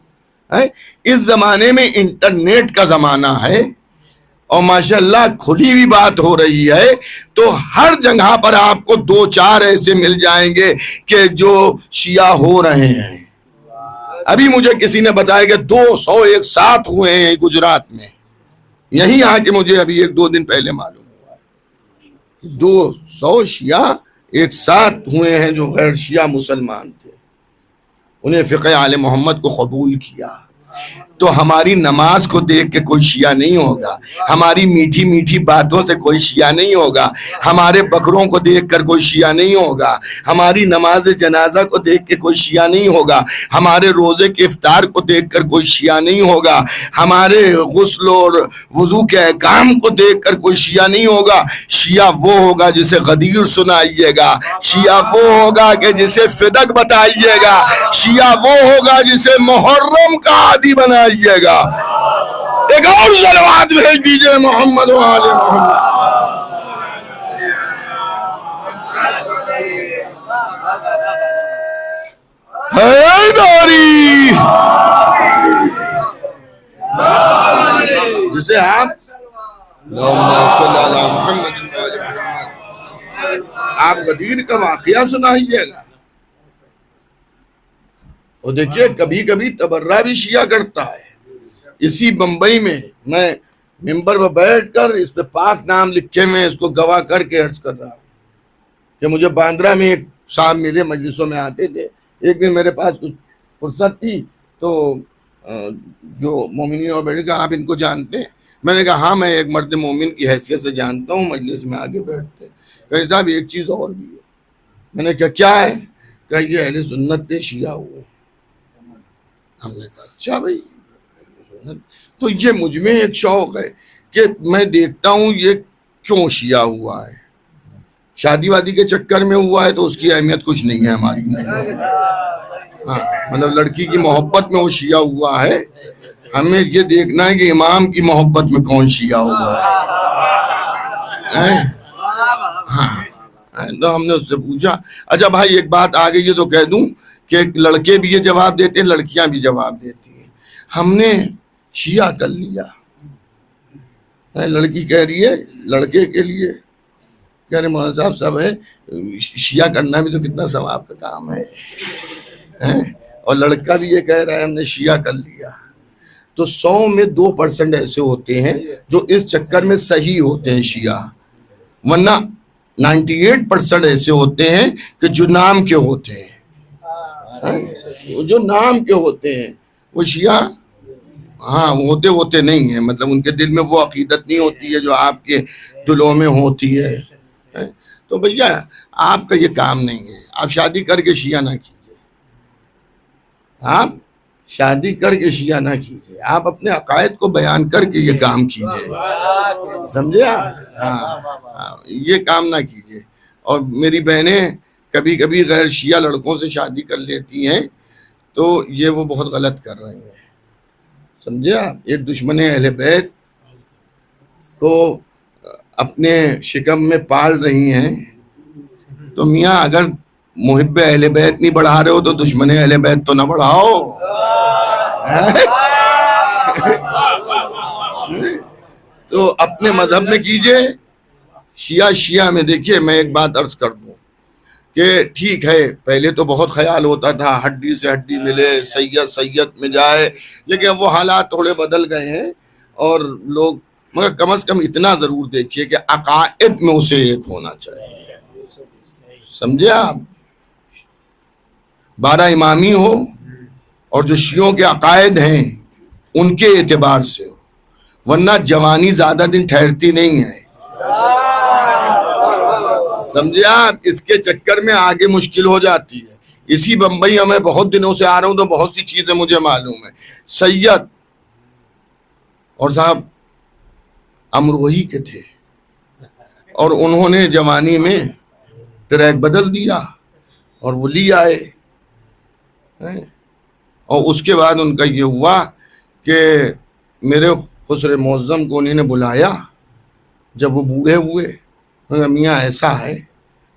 Speaker 1: اس زمانے میں انٹرنیٹ کا زمانہ ہے اور ماشاءاللہ کھلی ہوئی بات ہو رہی ہے، تو ہر جگہ پر آپ کو دو چار ایسے مل جائیں گے کہ جو شیعہ ہو رہے ہیں. ابھی مجھے کسی نے بتایا کہ 200 ایک ساتھ ہوئے ہیں گجرات میں، یہی آ کے مجھے ابھی 1-2 دن پہلے معلوم ہوا 200 شیعہ ایک ساتھ ہوئے ہیں جو غیر شیعہ مسلمان تھے، انہیں فقہ آل محمد کو قبول کیا. تو ہماری نماز کو دیکھ کے کوئی شیعہ نہیں ہوگا، ہماری میٹھی میٹھی باتوں سے کوئی شیعہ نہیں ہوگا، ہمارے بکروں کو دیکھ کر کوئی شیعہ نہیں ہوگا، ہماری نماز جنازہ کو دیکھ کے کوئی شیعہ نہیں ہوگا، ہمارے روزے کے افطار کو دیکھ کر کوئی شیعہ نہیں ہوگا، ہمارے غسل اور وضو کے احکام کو دیکھ کر کوئی شیعہ نہیں ہوگا. شیعہ وہ ہوگا جسے غدیر سنائیے گا، شیعہ وہ ہوگا کہ جسے فدق بتائیے گا، شیعہ وہ ہوگا جسے محرم کا عادی بنائیے گا. ایک اور صلوات بھیج دیجئے محمد و آل محمد. حیداری جسے آپ اللہم صلی علی محمد و آل محمد. آپ غدیر کا واقعہ سنائیے گا. اور دیکھیے کبھی کبھی تبرہ بھی شیعہ کرتا ہے. اسی بمبئی میں میں ممبر پر بیٹھ کر اس پہ پاک نام لکھے میں اس کو گواہ کر کے عرض کر رہا ہوں کہ مجھے باندرہ میں ایک صاحب ملے، مجلسوں میں آتے تھے. ایک دن میرے پاس کچھ فرصت تھی تو جو مومنین اور بیٹھے کہا آپ ان کو جانتے ہیں؟ میں نے کہا ہاں میں ایک مرد مومن کی حیثیت سے جانتا ہوں، مجلس میں آگے بیٹھتے. کہ صاحب ایک چیز اور بھی ہے. میں نے کہا کیا ہے؟ کہ یہ اہل سنت پہ شیعہ ہوئے. ہم نے کہا اچھا بھائی. تو یہ مجھ میں ایک شوق ہے کہ میں دیکھتا ہوں یہ کیوں شیعہ ہوا ہے. شادی وادی کے چکر میں ہوا ہے تو اس کی اہمیت کچھ نہیں ہے ہماری. ہاں مطلب لڑکی کی محبت میں وہ شیعہ ہوا ہے. ہمیں یہ دیکھنا ہے کہ امام کی محبت میں کون شیعہ ہوا ہے. ہاں تو ہم نے اس سے پوچھا اچھا بھائی ایک بات آگے یہ تو کہہ دوں کہ لڑکے بھی یہ جواب دیتے ہیں، لڑکیاں بھی جواب دیتی ہیں. ہم نے شیعہ کر لیا. لڑکی کہہ رہی ہے لڑکے کے لیے کہہ رہے مولانا صاحب سب ہے شیعہ کرنا بھی تو کتنا ثواب کا کام ہے. اور لڑکا بھی یہ کہہ رہا ہے ہم نے شیعہ کر لیا. تو 100 میں 2% ایسے ہوتے ہیں جو اس چکر میں صحیح ہوتے ہیں شیعہ، ورنہ 98% ایسے ہوتے ہیں کہ جو نام کے ہوتے ہیں. جو نام کے ہوتے ہیں وہ شیعہ ہاں ہوتے نہیں ہیں. مطلب ان کے دل میں وہ عقیدت نہیں ہوتی ہے جو آپ کے دلوں میں ہوتی ہے. تو بھیا آپ کا یہ کام نہیں ہے. آپ شادی کر کے شیعہ نہ کیجیے. آپ شادی کر کے شیعہ نہ کیجیے. آپ اپنے عقائد کو بیان کر کے یہ کام کیجیے. سمجھے آپ؟ ہاں یہ کام نہ کیجیے. اور میری بہنیں کبھی کبھی غیر شیعہ لڑکوں سے شادی کر لیتی ہیں تو یہ وہ بہت غلط کر رہے ہیں. سمجھے آپ؟ ایک دشمن اہل بیت کو اپنے شکم میں پال رہی ہیں. تو میاں اگر محب اہل بیت نہیں بڑھا رہے ہو تو دشمن اہل بیت تو نہ بڑھاؤ. تو اپنے مذہب میں کیجئے. شیعہ میں دیکھیے میں ایک بات عرض کر دوں کہ ٹھیک ہے پہلے تو بہت خیال ہوتا تھا ہڈی سے ہڈی ملے سید میں جائے، لیکن وہ حالات تھوڑے بدل گئے ہیں اور لوگ مگر کم از کم اتنا ضرور دیکھیے کہ عقائد میں اسے ایک ہونا چاہیے. سمجھے آپ؟ 12 امامی ہو اور جو شیعوں کے عقائد ہیں ان کے اعتبار سے ہو، ورنہ جوانی زیادہ دن ٹھہرتی نہیں ہے. سمجھے آپ؟ اس کے چکر میں آگے مشکل ہو جاتی ہے. اسی بمبئی میں بہت دنوں سے آ رہا ہوں تو بہت سی چیزیں مجھے معلوم ہے. سید اور صاحب امروہی کے تھے اور انہوں نے جوانی میں ٹریک بدل دیا اور وہ لی آئے. اور اس کے بعد ان کا یہ ہوا کہ میرے خسر معظم کو انہوں نے بلایا جب وہ بوڑھے ہوئے. میاں ایسا ہے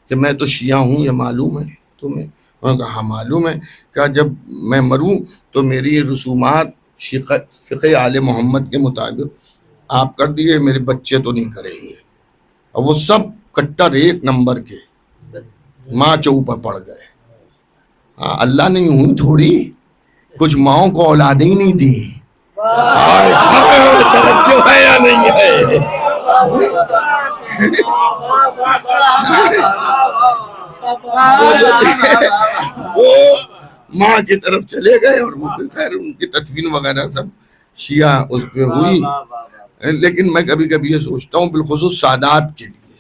Speaker 1: کہ میں تو شیعہ ہوں یہ معلوم ہے تمہیں؟ انہوں نے کہا ہاں معلوم ہے. کہ جب میں مروں تو میری رسومات فقہ آل محمد کے مطابق آپ کر دیے، میرے بچے تو نہیں کریں گے. اور وہ سب کٹر 1 نمبر کے ماں کے اوپر پڑ گئے. ہاں اللہ نے یوں تھوڑی کچھ ماؤں کو اولادیں ہی نہیں دی. توجہ ہے یا نہیں ہے؟ وہ ماں کی طرف چلے گئے اور وہ خیر ان کی تدفین وغیرہ سب شیعہ اس پہ ہوئی. لیکن میں کبھی کبھی یہ سوچتا ہوں بالخصوص سادات کے لیے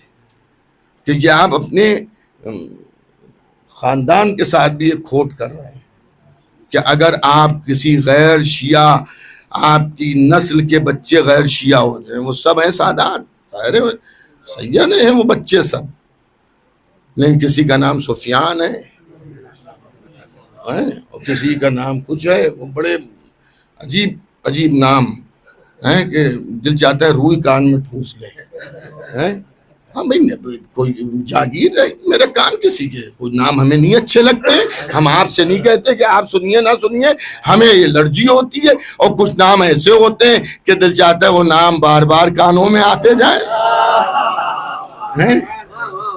Speaker 1: کہ یہ آپ اپنے خاندان کے ساتھ بھی ایک کھوٹ کر رہے ہیں کہ اگر آپ کسی غیر شیعہ آپ کی نسل کے بچے غیر شیعہ ہو جائیں، وہ سب ہیں سادات ظاہر ہے سید ہیں وہ بچے سب، لیکن کسی کا نام سفیان ہے اور کسی کا نام کچھ ہے. وہ بڑے عجیب نام ہیں کہ دل چاہتا ہے روئی کان میں ٹھوس لے. ہاں بھائی کوئی جاگیر ہے میرا کام کسی کے کوئی نام ہمیں نہیں اچھے لگتے ہیں. ہم آپ سے نہیں کہتے کہ آپ سنیے نہ سنیے، ہمیں یہ الرجی ہوتی ہے. اور کچھ نام ایسے ہوتے ہیں کہ دل چاہتا ہے وہ نام بار بار کانوں میں آتے جائیں.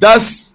Speaker 1: 10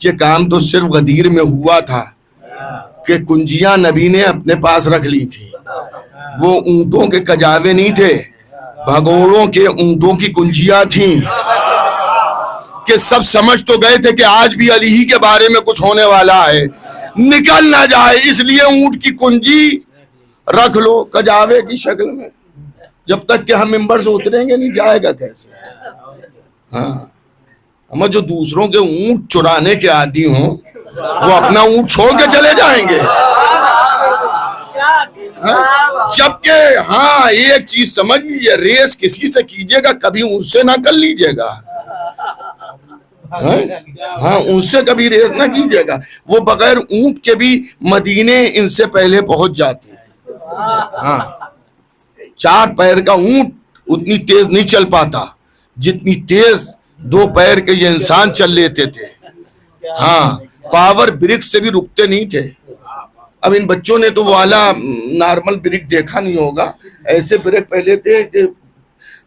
Speaker 1: یہ کام تو صرف غدیر میں ہوا تھا کہ کنجیاں نبی نے اپنے پاس رکھ لی تھی. وہ اونٹوں کے کجاوے نہیں تھے, بھگوڑوں کے اونٹوں کی کنجیاں تھیں کہ سب سمجھ تو گئے تھے کہ آج بھی علی ہی کے بارے میں کچھ ہونے والا ہے, نکل نہ جائے اس لیے اونٹ کی کنجی رکھ لو کجاوے کی شکل میں, جب تک کہ ہم ممبر سے اتریں گے نہیں جائے گا کیسے. ہاں ہم جو دوسروں کے اونٹ چرانے کے عادی ہوں وہ اپنا اونٹ چھوڑ کے چلے جائیں گے. جبکہ ہاں ایک چیز سمجھ لیجیے, ریس کسی سے کیجیے گا کبھی ان سے نہ کر لیجیے گا. ہاں ان سے کبھی ریس نہ کیجیے گا, وہ بغیر اونٹ کے بھی مدینے ان سے پہلے پہنچ جاتے ہیں. ہاں 4 پیر کا اونٹ اتنی تیز نہیں چل پاتا جتنی تیز 2 پیر کے یہ انسان چل لیتے تھے. ہاں پاور بریک سے بھی رکتے نہیں تھے. اب ان بچوں نے تو وہ والا نارمل بریک دیکھا نہیں ہوگا, ایسے بریک پہلے تھے کہ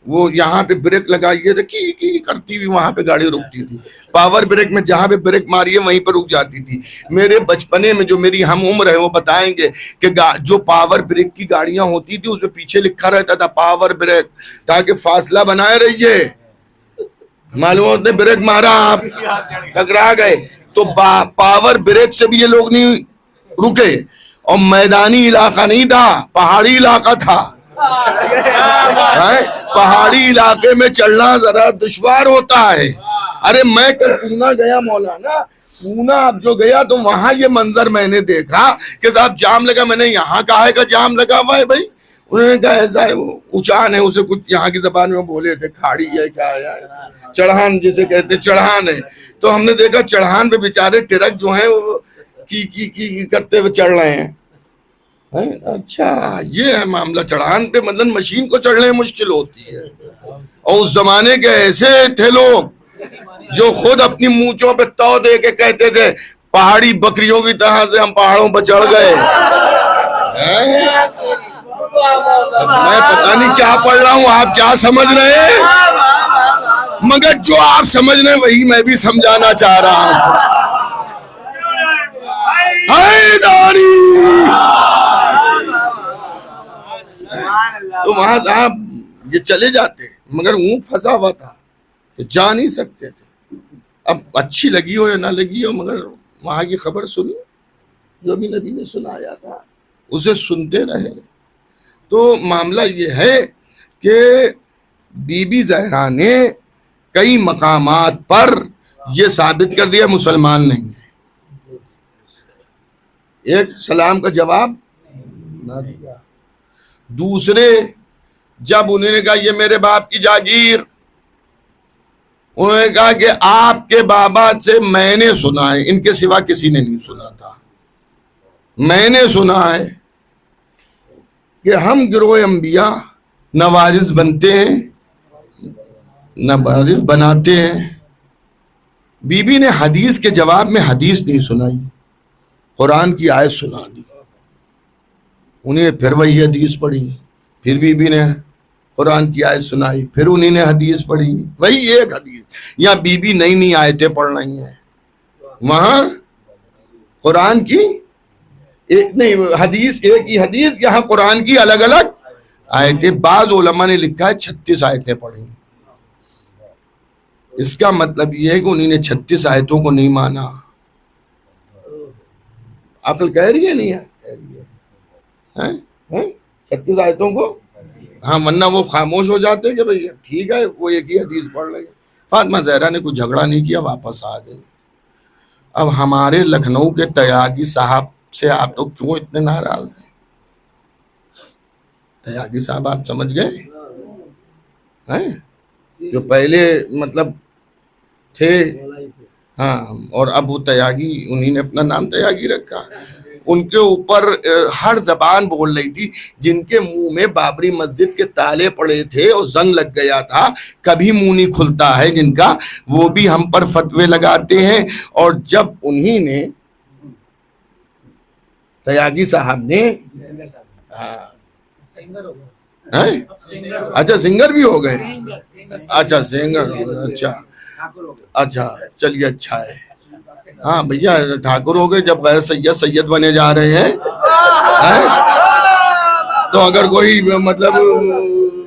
Speaker 1: وہ یہاں پہ بریک لگائیے تو کی کرتی ہوئی وہاں پہ گاڑی رکتی تھی. پاور بریک میں جہاں پہ بریک ماری ہے وہیں پہ رک جاتی تھی. میرے بچپنے میں جو میری ہم عمر ہے وہ بتائیں گے کہ جو پاور بریک کی گاڑیاں ہوتی تھی اس میں پیچھے لکھا رہتا تھا پاور بریک, تاکہ فاصلہ بنائے رہیے. معلوم ہوتا ہے بریک مارا آپ ٹکرا گئے, تو پاور بریک سے بھی یہ لوگ نہیں رکے. اور میدانی علاقہ نہیں تھا, پہاڑی علاقہ تھا. پہاڑی علاقے میں چلنا ذرا دشوار ہوتا ہے. ارے میں کل پونا گیا مولانا, پونا اب جو گیا تو وہاں یہ منظر میں نے دیکھا کہ صاحب جام لگا. میں نے یہاں کہا ہے کہ جام لگا ہوا ہے بھائی, انہوں نے کہا ایسا ہے وہ اچان ہے, اسے کچھ یہاں کی زبان میں بولے تھے کھاڑی ہے کیا ہے, چڑھان جسے کہتے چڑھان ہے. تو ہم نے دیکھا چڑھان پہ بیچارے ٹرک جو ہیں وہ کی کرتے ہوئے چڑھ رہے ہیں. اچھا یہ ہے معاملہ, چڑھان پہ مطلب مشین کو چڑھنے مشکل ہوتی ہے. اور اس زمانے کے ایسے تھے لوگ جو خود اپنی مونچھوں پہ تو دے کے کہتے تھے پہاڑی بکریوں کی طرح سے ہم پہاڑوں پہ چڑھ گئے. میں پتہ نہیں کیا پڑھ رہا ہوں, آپ کیا سمجھ رہے ہیں, مگر جو آپ سمجھ رہے ہیں وہی میں بھی سمجھانا چاہ رہا ہوں. تو وہاں آپ یہ چلے جاتے مگر اونٹ پھنسا ہوا تھا تو جا نہیں سکتے تھے. اب اچھی لگی ہو یا نہ لگی ہو مگر وہاں کی خبر سنی, جو بھی نبی نے سنایا تھا اسے سنتے رہے. تو معاملہ یہ ہے کہ بی بی زہرا نے کئی مقامات پر یہ ثابت کر دیا مسلمان نہیں ہے. ایک سلام کا جواب نہ دیا, دوسرے جب انہوں نے کہا یہ میرے باپ کی جاگیر, انہوں نے کہا کہ آپ کے بابا سے میں نے سنا ہے, ان کے سوا کسی نے نہیں سنا تھا. میں نے سنا ہے کہ ہم گروہ انبیاء نہ وارث بنتے ہیں نہ وارث بناتے ہیں. بی بی نے حدیث کے جواب میں حدیث نہیں سنائی, قرآن کی آیت سنا دی. انہیں پھر وہی حدیث پڑھی, پھر بی بی نے قرآن کی آیت سنائی, پھر انہیں نے حدیث پڑھی, وہی ایک حدیث. یہاں بی بی نئی نئی آیتیں پڑھ رہی ہیں, وہاں قرآن کی ایک نہیں حدیث, ایک ہی حدیث, یہاں قرآن کی الگ الگ آیتیں. بعض علماء نے لکھا ہے 36 آیتیں پڑھی. اس کا مطلب یہ ہے کہ انہیں نے 36 آیتوں کو نہیں مانا. عقل کہہ رہی ہے نہیں ہے 36 آیتوں کو, ہاں ورنہ وہ خاموش ہو جاتے کہ بھئی ٹھیک ہے وہ ایک ہی حدیث پڑھ لیں گے. فاطمہ زہرا نے کوئی جھگڑا نہیں کیا, واپس آ گئی. اب ہمارے لکھنؤ کے تیاگی صاحب سے آپ لوگ کیوں اتنے ناراض ہیں؟ تیاگی صاحب آپ سمجھ گئے جو پہلے مطلب تھے, ہاں, اور اب وہ تیاگی, انہی نے اپنا نام تیاگی رکھا. ان کے اوپر ہر زبان بول رہی تھی, جن کے منہ میں بابری مسجد کے تالے پڑے تھے اور زنگ لگ گیا تھا, کبھی منہ نہیں کھلتا ہے جن کا, وہ بھی ہم پر فتوے لگاتے ہیں. اور جب انہی نے تیاگی صاحب نے اچھا سنگر بھی ہو گئے, اچھا سنگر, اچھا چلیے اچھا ہے. ہاں بھیا ٹھاکر ہو گئے، جب غیر سید سید بنے جا رہے ہیں تو اگر کوئی مطلب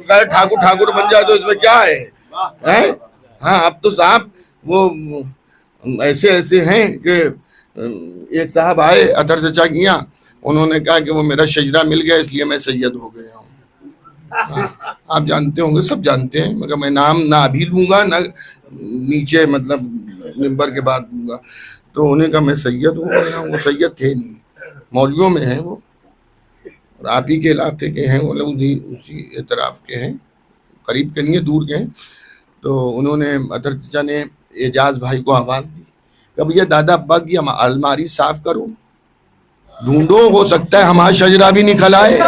Speaker 1: غیر ٹھاکر بن جائے تو اس میں کیا ہے؟ ہاں اب تو صاحب وہ ایسے ہیں کہ ایک صاحب آئے اطہر چچا کیا، انہوں نے کہا کہ وہ میرا شجرہ مل گیا اس لیے میں سید ہو گیا ہوں۔ آپ جانتے ہوں گے، سب جانتے ہیں، مگر میں نام نہ ابھی لوں گا نہ نیچے مطلب منبر کے بعد لوں گا۔ تو انہیں کہا میں سید ہو گیا ہوں، وہ سید تھے نہیں، مولویوں میں ہیں وہ، اور آپ ہی کے علاقے کے ہیں، وہ لوگ اسی اعتراف کے ہیں، قریب کے نہیں ہیں، دور کے ہیں۔ تو انہوں نے اطہر چچا نے اعجاز بھائی کو آواز دی کہ بھیا دادا بگ یا الماری صاف کرو، ڈھونڈو، ہو سکتا ہے ہمارا شجرہ بھی نکل آئے۔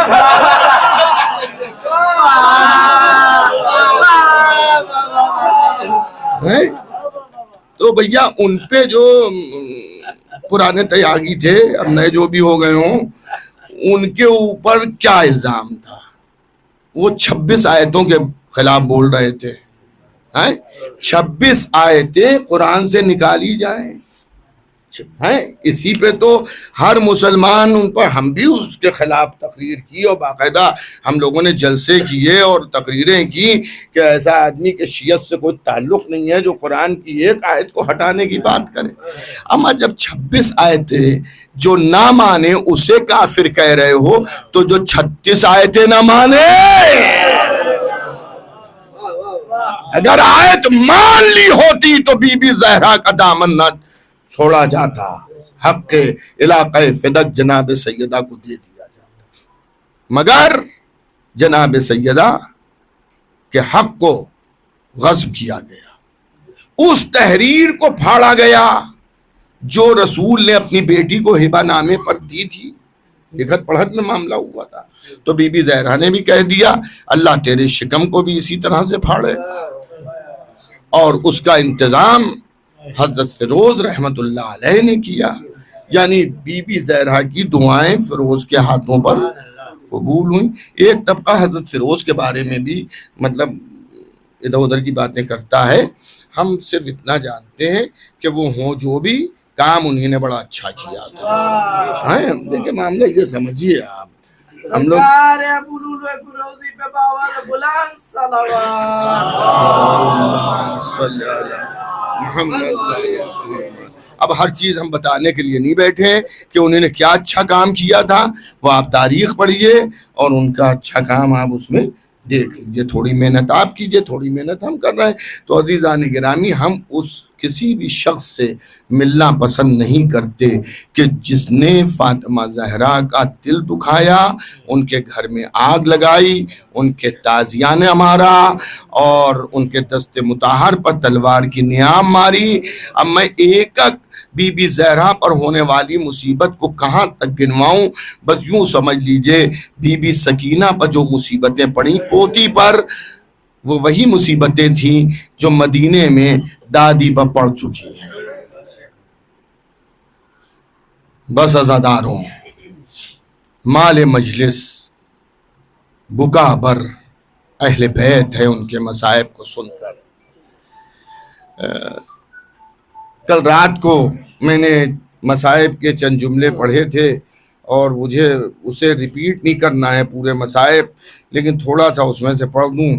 Speaker 1: تو بھیا ان پہ جو پرانے تیاگی تھے، اب نئے جو بھی ہو گئے ہوں، ان کے اوپر کیا الزام تھا؟ وہ 26 آیتوں کے خلاف بول رہے تھے۔ 26 آیتیں قرآن سے نکالی جائیں، اسی پہ تو ہر مسلمان ان پر، ہم بھی اس کے خلاف تقریر کی اور باقاعدہ ہم لوگوں نے جلسے کیے اور تقریریں کی کہ ایسا آدمی کے شیعت سے کوئی تعلق نہیں ہے جو قرآن کی ایک آیت کو ہٹانے کی بات کرے۔ اما جب 26 آیتیں جو نہ مانے اسے کافر کہہ رہے ہو، تو جو 36 آیتیں نہ مانے، اگر آیت مان لی ہوتی تو بی بی زہرا کا دامن نہ چھوڑا جاتا، حق کے علاقہ فدق جناب سیدہ کو دے دیا جاتا، مگر جناب سیدہ کے حق کو غصب کیا گیا، اس تحریر کو پھاڑا گیا جو رسول نے اپنی بیٹی کو ہبہ نامے پر دی تھی، لکھت پڑھت میں معاملہ ہوا تھا۔ تو بی بی زہرا نے بھی کہہ دیا اللہ تیرے شکم کو بھی اسی طرح سے پھاڑے، اور اس کا انتظام حضرت فیروز رحمت اللہ علیہ نے کیا، یعنی بی بی زہرا کی دعائیں فیروز کے ہاتھوں پر قبول ہوئیں۔ ایک طبقہ حضرت فیروز کے بارے میں بھی مطلب ادھر ادھر کی باتیں کرتا ہے، ہم صرف اتنا جانتے ہیں کہ وہ ہوں جو بھی کام انہیں نے بڑا اچھا کیا تھا۔ دیکھیں معاملہ یہ سمجھیے آپ، ہم لوگ اب ہر چیز ہم بتانے کے لیے نہیں بیٹھے کہ انہوں نے کیا اچھا کام کیا تھا، وہ آپ تاریخ پڑھیے اور ان کا اچھا کام آپ اس میں دیکھ لیجئے، تھوڑی محنت آپ کیجئے، تھوڑی محنت ہم کر رہے ہیں۔ تو عزیزان گرامی، ہم اس کسی بھی شخص سے ملنا پسند نہیں کرتے کہ جس نے فاطمہ زہرا کا دل دکھایا، ان کے گھر میں آگ لگائی، ان کے تازیانے مارا اور ان کے دست مطہر پر تلوار کی نیام ماری۔ اب میں ایک ایک بی بی زہرا پر ہونے والی مصیبت کو کہاں تک گنواؤں، بس یوں سمجھ لیجئے بی بی سکینہ پر جو مصیبتیں پڑیں پوتی پر، وہ وہی مصیبتیں تھیں جو مدینے میں دادی پر پڑ چکی ہیں۔ بس عزاداروں، مال مجلس بکا بر اہل بیت ہے ان کے مصائب کو سن کر۔ کل رات کو میں نے مصائب کے چند جملے پڑھے تھے اور مجھے اسے ریپیٹ نہیں کرنا ہے پورے مصائب، لیکن تھوڑا سا اس میں سے پڑھ دوں۔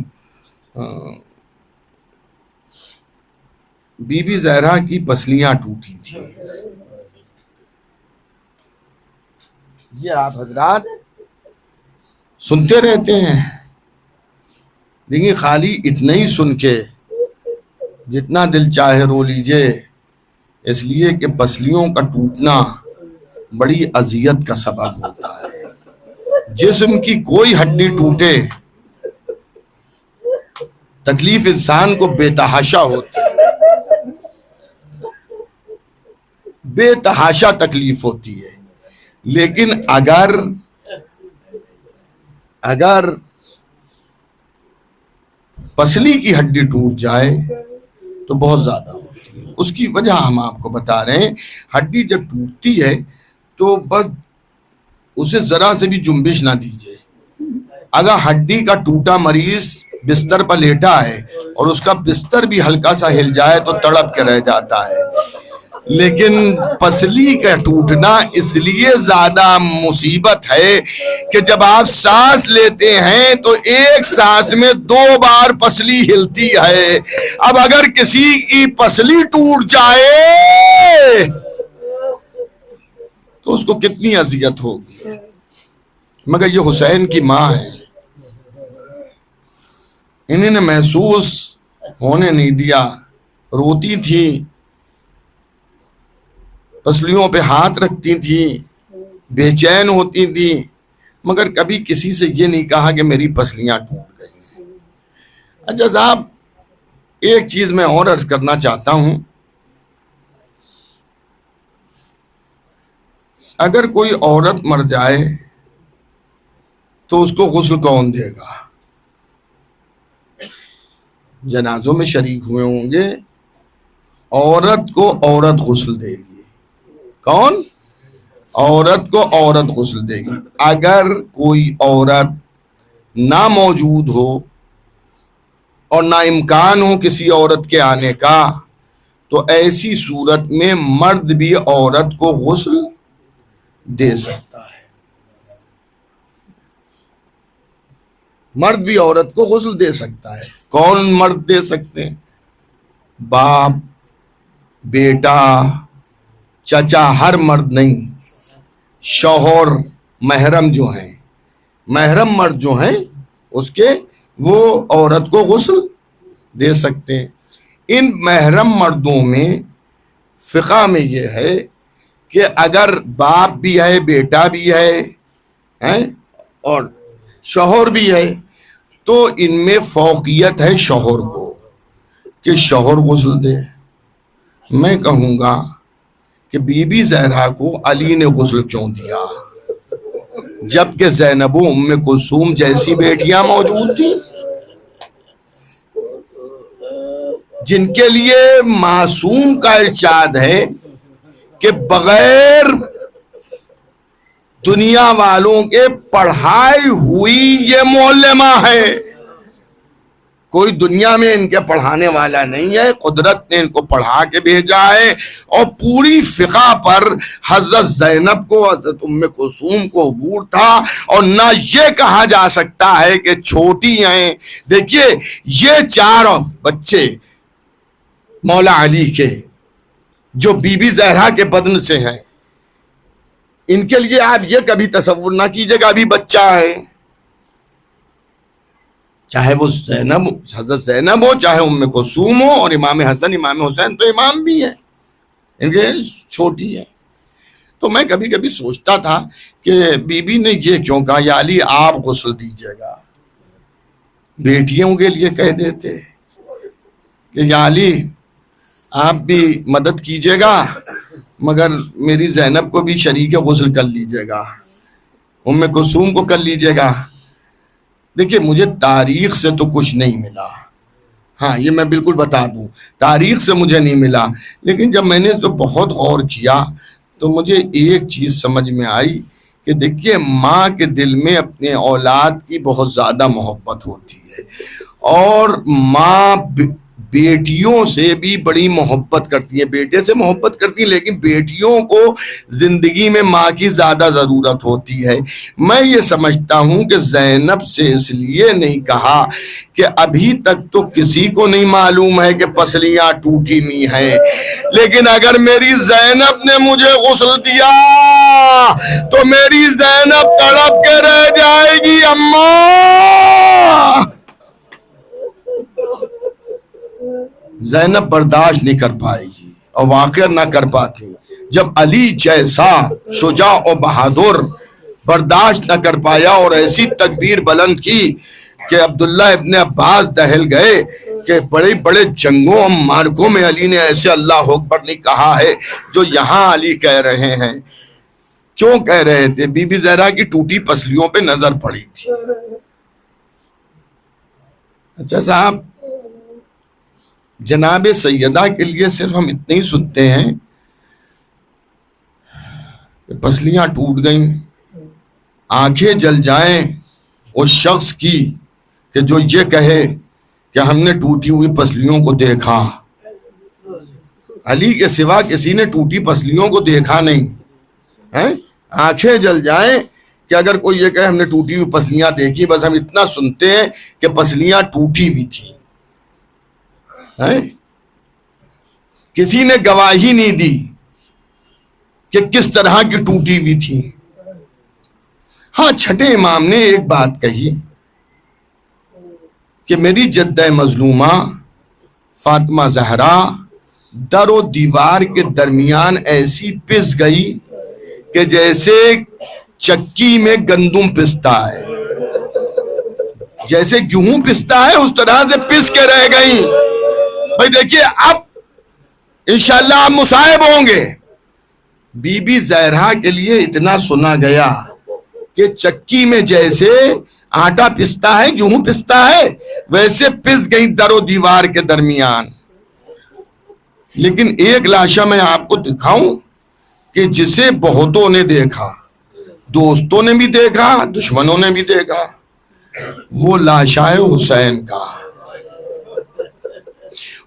Speaker 1: بی بی زہرا کی پسلیاں ٹوٹی تھیں، یہ آپ حضرات سنتے رہتے ہیں، لیکن خالی اتنا ہی سن کے جتنا دل چاہے رو لیجئے، اس لیے کہ پسلیوں کا ٹوٹنا بڑی اذیت کا سبب ہوتا ہے۔ جسم کی کوئی ہڈی ٹوٹے تکلیف انسان کو بے تحاشا ہوتی ہے، بے تحاشا تکلیف ہوتی ہے، لیکن اگر پسلی کی ہڈی ٹوٹ جائے تو بہت زیادہ ہوتی ہے۔ اس کی وجہ ہم آپ کو بتا رہے ہیں، ہڈی جب ٹوٹتی ہے تو بس اسے ذرا سے بھی جنبش نہ دیجیے۔ اگر ہڈی کا ٹوٹا مریض بستر پر لیٹا ہے اور اس کا بستر بھی ہلکا سا ہل جائے تو تڑپ کے رہ جاتا ہے، لیکن پسلی کا ٹوٹنا اس لیے زیادہ مصیبت ہے کہ جب آپ سانس لیتے ہیں تو ایک سانس میں 2 بار پسلی ہلتی ہے. اب اگر کسی کی پسلی ٹوٹ جائے تو اس کو کتنی اذیت ہوگی. مگر یہ حسین کی ماں ہے, انہیں نے محسوس ہونے نہیں دیا, روتی تھی, پسلیوں پہ ہاتھ رکھتی تھی, بے چین ہوتی تھی, مگر کبھی کسی سے یہ نہیں کہا کہ میری پسلیاں ٹوٹ گئی ہیں. اچھا صاحب, ایک چیز میں اور عرض کرنا چاہتا ہوں, اگر کوئی عورت مر جائے تو اس کو غسل کون دے گا؟ جنازوں میں شریک ہوئے ہوں گے, عورت کو عورت غسل دے گی. کون؟ عورت کو عورت غسل دے گی. اگر کوئی عورت نہ موجود ہو اور نہ امکان ہو کسی عورت کے آنے کا, تو ایسی صورت میں مرد بھی عورت کو غسل دے سکتا ہے. مرد بھی عورت کو غسل دے سکتا ہے. کون مرد دے سکتے ہیں؟ باپ, بیٹا, چچا, ہر مرد نہیں. شوہر, محرم جو ہیں, محرم مرد جو ہیں اس کے, وہ عورت کو غسل دے سکتے ہیں. ان محرم مردوں میں فقہ میں یہ ہے کہ اگر باپ بھی ہے, بیٹا بھی ہے اور شوہر بھی ہے, تو ان میں فوقیت ہے شوہر کو کہ شوہر غسل دے. میں کہوں گا کہ بی بی زہرا کو علی نے غسل کیوں دیا جبکہ زینب و ام کلثوم جیسی بیٹیاں موجود تھیں جن کے لیے معصوم کا ارشاد ہے کہ بغیر دنیا والوں کے پڑھائی ہوئی یہ معلمہ ہے. کوئی دنیا میں ان کے پڑھانے والا نہیں ہے, قدرت نے ان کو پڑھا کے بھیجا ہے. اور پوری فقہ پر حضرت زینب کو, حضرت ام کلثوم کو عبور تھا, اور نہ یہ کہا جا سکتا ہے کہ چھوٹی ہیں. دیکھیے یہ 4 بچے مولا علی کے جو بی بی زہرا کے بدن سے ہیں, ان کے لیے آپ یہ کبھی تصور نہ کیجئے گا ابھی بچہ ہے. چاہے وہ زینب, حضرت زینب ہو, چاہے ام کلثوم ہو, اور امام حسن امام حسین تو امام بھی ہیں, ان کے چھوٹی ہے. تو میں کبھی کبھی سوچتا تھا کہ بی بی نے یہ کیوں کہا یا علی آپ غسل دیجیے گا. بیٹیوں کے لیے کہہ دیتے کہ یا علی آپ بھی مدد کیجیے گا, مگر میری زینب کو بھی شریک غسل کر لیجیے گا, ام کلثوم کو کر لیجیے گا. دیکھیے مجھے تاریخ سے تو کچھ نہیں ملا, ہاں یہ میں بالکل بتا دوں, تاریخ سے مجھے نہیں ملا, لیکن جب میں نے اس پہ بہت غور کیا تو مجھے ایک چیز سمجھ میں آئی کہ دیکھیے ماں کے دل میں اپنے اولاد کی بہت زیادہ محبت ہوتی ہے, اور ماں بیٹیوں سے بھی بڑی محبت کرتی ہیں, بیٹے سے محبت کرتی ہیں, لیکن بیٹیوں کو زندگی میں ماں کی زیادہ ضرورت ہوتی ہے. میں یہ سمجھتا ہوں کہ زینب سے اس لیے نہیں کہا کہ ابھی تک تو کسی کو نہیں معلوم ہے کہ پسلیاں ٹوٹی نہیں ہیں, لیکن اگر میری زینب نے مجھے غسل دیا تو میری زینب تڑپ کے رہ جائے گی, اماں زینب برداشت نہیں کر پائے گی, اور واقعہ نہ کر پاتی. جب علی جیسا شجاع و بہادر برداشت نہ کر پایا اور ایسی تکبیر بلند کی کہ عبداللہ ابن عباس دہل گئے کہ بڑے بڑے جنگوں اور مارکوں میں علی نے ایسے اللہ اکبر نہیں کہا ہے جو یہاں علی کہہ رہے ہیں. کیوں کہہ رہے تھے؟ بی بی زہرا کی ٹوٹی پسلیوں پہ نظر پڑی تھی. اچھا صاحب, جناب سیدہ کے لیے صرف ہم اتنے ہی سنتے ہیں کہ پسلیاں ٹوٹ گئیں, آنکھیں جل جائیں اس شخص کی کہ جو یہ کہے کہ ہم نے ٹوٹی ہوئی پسلیوں کو دیکھا. علی کے سوا کسی نے ٹوٹی پسلیوں کو دیکھا نہیں ہیں. آنکھیں جل جائیں کہ اگر کوئی یہ کہے ہم نے ٹوٹی ہوئی پسلیاں دیکھی. بس ہم اتنا سنتے ہیں کہ پسلیاں ٹوٹی ہوئی تھی. کسی نے گواہی نہیں دی کہ کس طرح کی ٹوٹی ہوئی تھی. ہاں چھٹے امام نے ایک بات کہی کہ میری جدہ مظلومہ فاطمہ زہرا در و دیوار کے درمیان ایسی پس گئی کہ جیسے چکی میں گندم پستا ہے, جیسے گیہوں پستا ہے اس طرح سے پس کے رہ گئی. بھائی دیکھیے اب انشاءاللہ آپ مصائب ہوں گے. بی بی زہرا کے لیے اتنا سنا گیا کہ چکی میں جیسے آٹا پستا ہے, گیہوں پستا ہے, ویسے پس گئی در و دیوار کے درمیان. لیکن ایک لاشا میں آپ کو دکھاؤں کہ جسے بہتوں نے دیکھا, دوستوں نے بھی دیکھا, دشمنوں نے بھی دیکھا, وہ لاشا ہے حسین کا.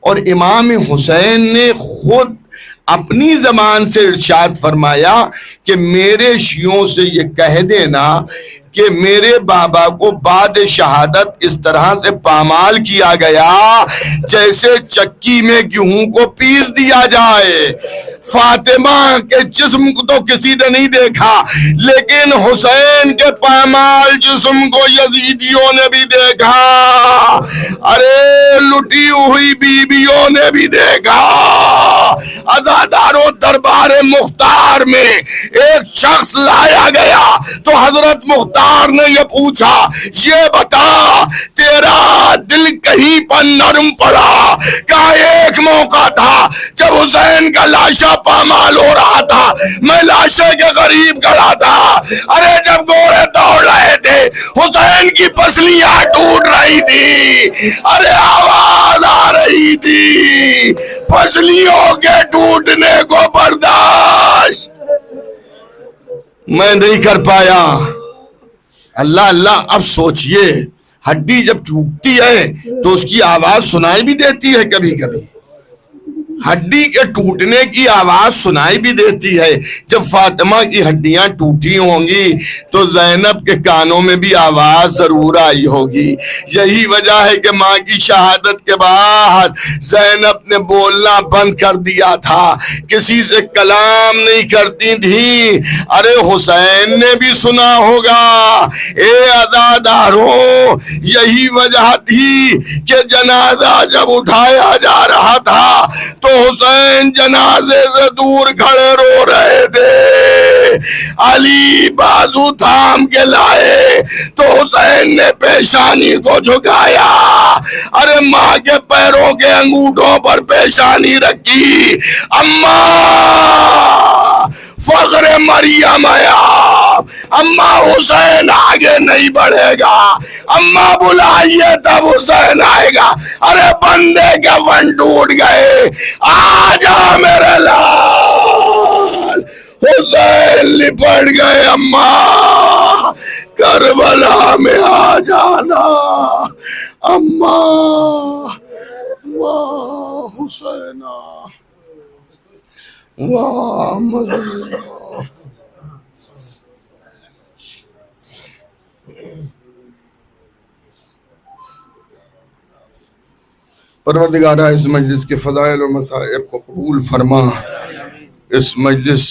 Speaker 1: اور امام حسین نے خود اپنی زبان سے ارشاد فرمایا کہ میرے شیعوں سے یہ کہہ دینا کہ میرے بابا کو بعد شہادت اس طرح سے پامال کیا گیا جیسے چکی میں گیہوں کو پیس دیا جائے. فاطمہ کے جسم کو تو کسی نے نہیں دیکھا, لیکن حسین کے پامال جسم کو یزیدیوں نے بھی دیکھا. ارے لٹی ہوئی بیویوں نے بھی دیکھا. عزاداروں دربار مختار میں ایک شخص لایا گیا تو حضرت مختار نے یہ پوچھا, یہ بتا تیرا دل کہیں پر نرم پڑا؟ کہا ایک موقع تھا جب حسین کا لاشا پامال ہو رہا تھا, میں لاشے کے قریب کھڑا تھا. ارے جب گھوڑے دوڑ رہے تھے حسین کی پسلیاں ٹوٹ رہی تھی, ارے آواز آ رہی تھی, پسلیوں کے ٹوٹنے کو برداشت میں نہیں کر پایا. اللہ اللہ. اب سوچئے ہڈی جب ٹوٹتی ہے تو اس کی آواز سنائی بھی دیتی ہے, کبھی کبھی ہڈی کے ٹوٹنے کی آواز سنائی بھی دیتی ہے. جب فاطمہ کی ہڈیاں ٹوٹی ہوں گی تو زینب کے کانوں میں بھی آواز ضرور آئی ہوگی. یہی وجہ ہے کہ ماں کی شہادت کے بعد زینب نے بولنا بند کر دیا تھا, کسی سے کلام نہیں کرتی تھی. ارے حسین نے بھی سنا ہوگا. اے عزاداروں, یہی وجہ تھی کہ جنازہ جب اٹھایا جا رہا تھا تو حسین جنازے سے دور کھڑے رو رہے تھے. علی بازو تھام کے لائے تو حسین نے پیشانی کو جھکایا. ارے ماں کے پیروں کے انگوٹھوں پر پیشانی رکھی. اماں فخر مریم آیا, اماں حسین آگے نہیں بڑھے گا, اماں بلائیے تب حسین آئے گا. ارے بندے کے ون ٹوٹ گئے. آجا میرے لال, حسین لپٹ گئے. اماں کربلا میں آ جانا. اماں واہ حسینہ واہ مظلومہ. پروردگارہ اس مجلس کے فضائل و مصائب کو قبول فرما. اس مجلس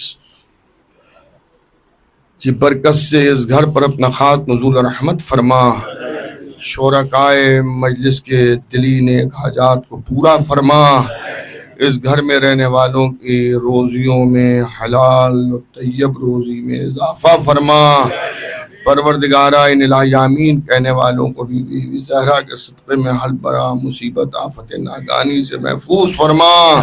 Speaker 1: کی برکت سے اس گھر پر اپنا خاص نزول رحمت فرما. شرکائے مجلس کے دلی نیک حاجات کو پورا فرما. اس گھر میں رہنے والوں کی روزیوں میں حلال و طیب روزی میں اضافہ فرما. پروردگارہ ان الہی آمین کہنے والوں کو بھی بی بی زہرا کے صدقے میں حل برا مصیبت آفت ناگانی سے محفوظ فرما.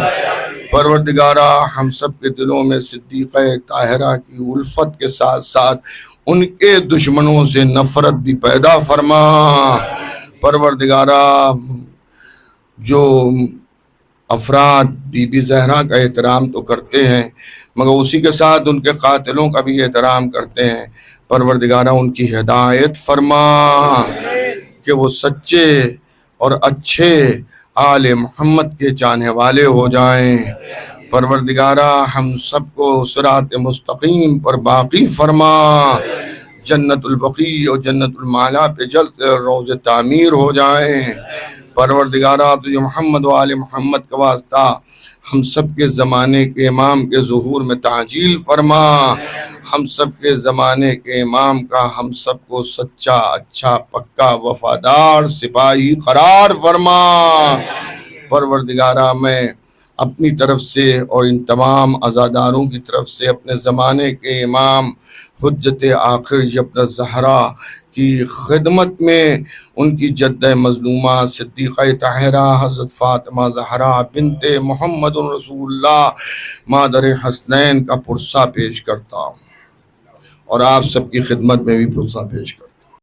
Speaker 1: پروردگارہ ہم سب کے دلوں میں صدیقہ طاہرہ کی الفت کے ساتھ ساتھ ان کے دشمنوں سے نفرت بھی پیدا فرما. پروردگارہ جو افراد بی بی زہرا کا احترام تو کرتے ہیں مگر اسی کے ساتھ ان کے قاتلوں کا بھی احترام کرتے ہیں, پروردگارہ ان کی ہدایت فرما کہ وہ سچے اور اچھے آل محمد کے چاہنے والے ہو جائیں. پروردگارہ ہم سب کو صراط مستقیم پر باقی فرما، جنت البقیع اور جنت المعلا پہ جلد روز تعمیر ہو جائیں۔ پروردگارہ تجھے محمد و آل محمد کا واسطہ ہم سب کے زمانے کے امام کے ظہور میں تعجیل فرما، ہم سب کے زمانے کے امام کا ہم سب کو سچا، اچھا، پکا، وفادار سپاہی قرار فرما۔ پروردگارہ میں اپنی طرف سے اور ان تمام عزاداروں کی طرف سے اپنے زمانے کے امام حجت آخر ابن زہرا کی خدمت میں ان کی جدہ مظلومہ صدیقہ طاہرہ حضرت فاطمہ زہرا بنت محمد رسول اللہ مادر حسنین کا پرسہ پیش کرتا ہوں، اور آپ سب کی خدمت میں بھی پرسہ پیش کرتا ہوں۔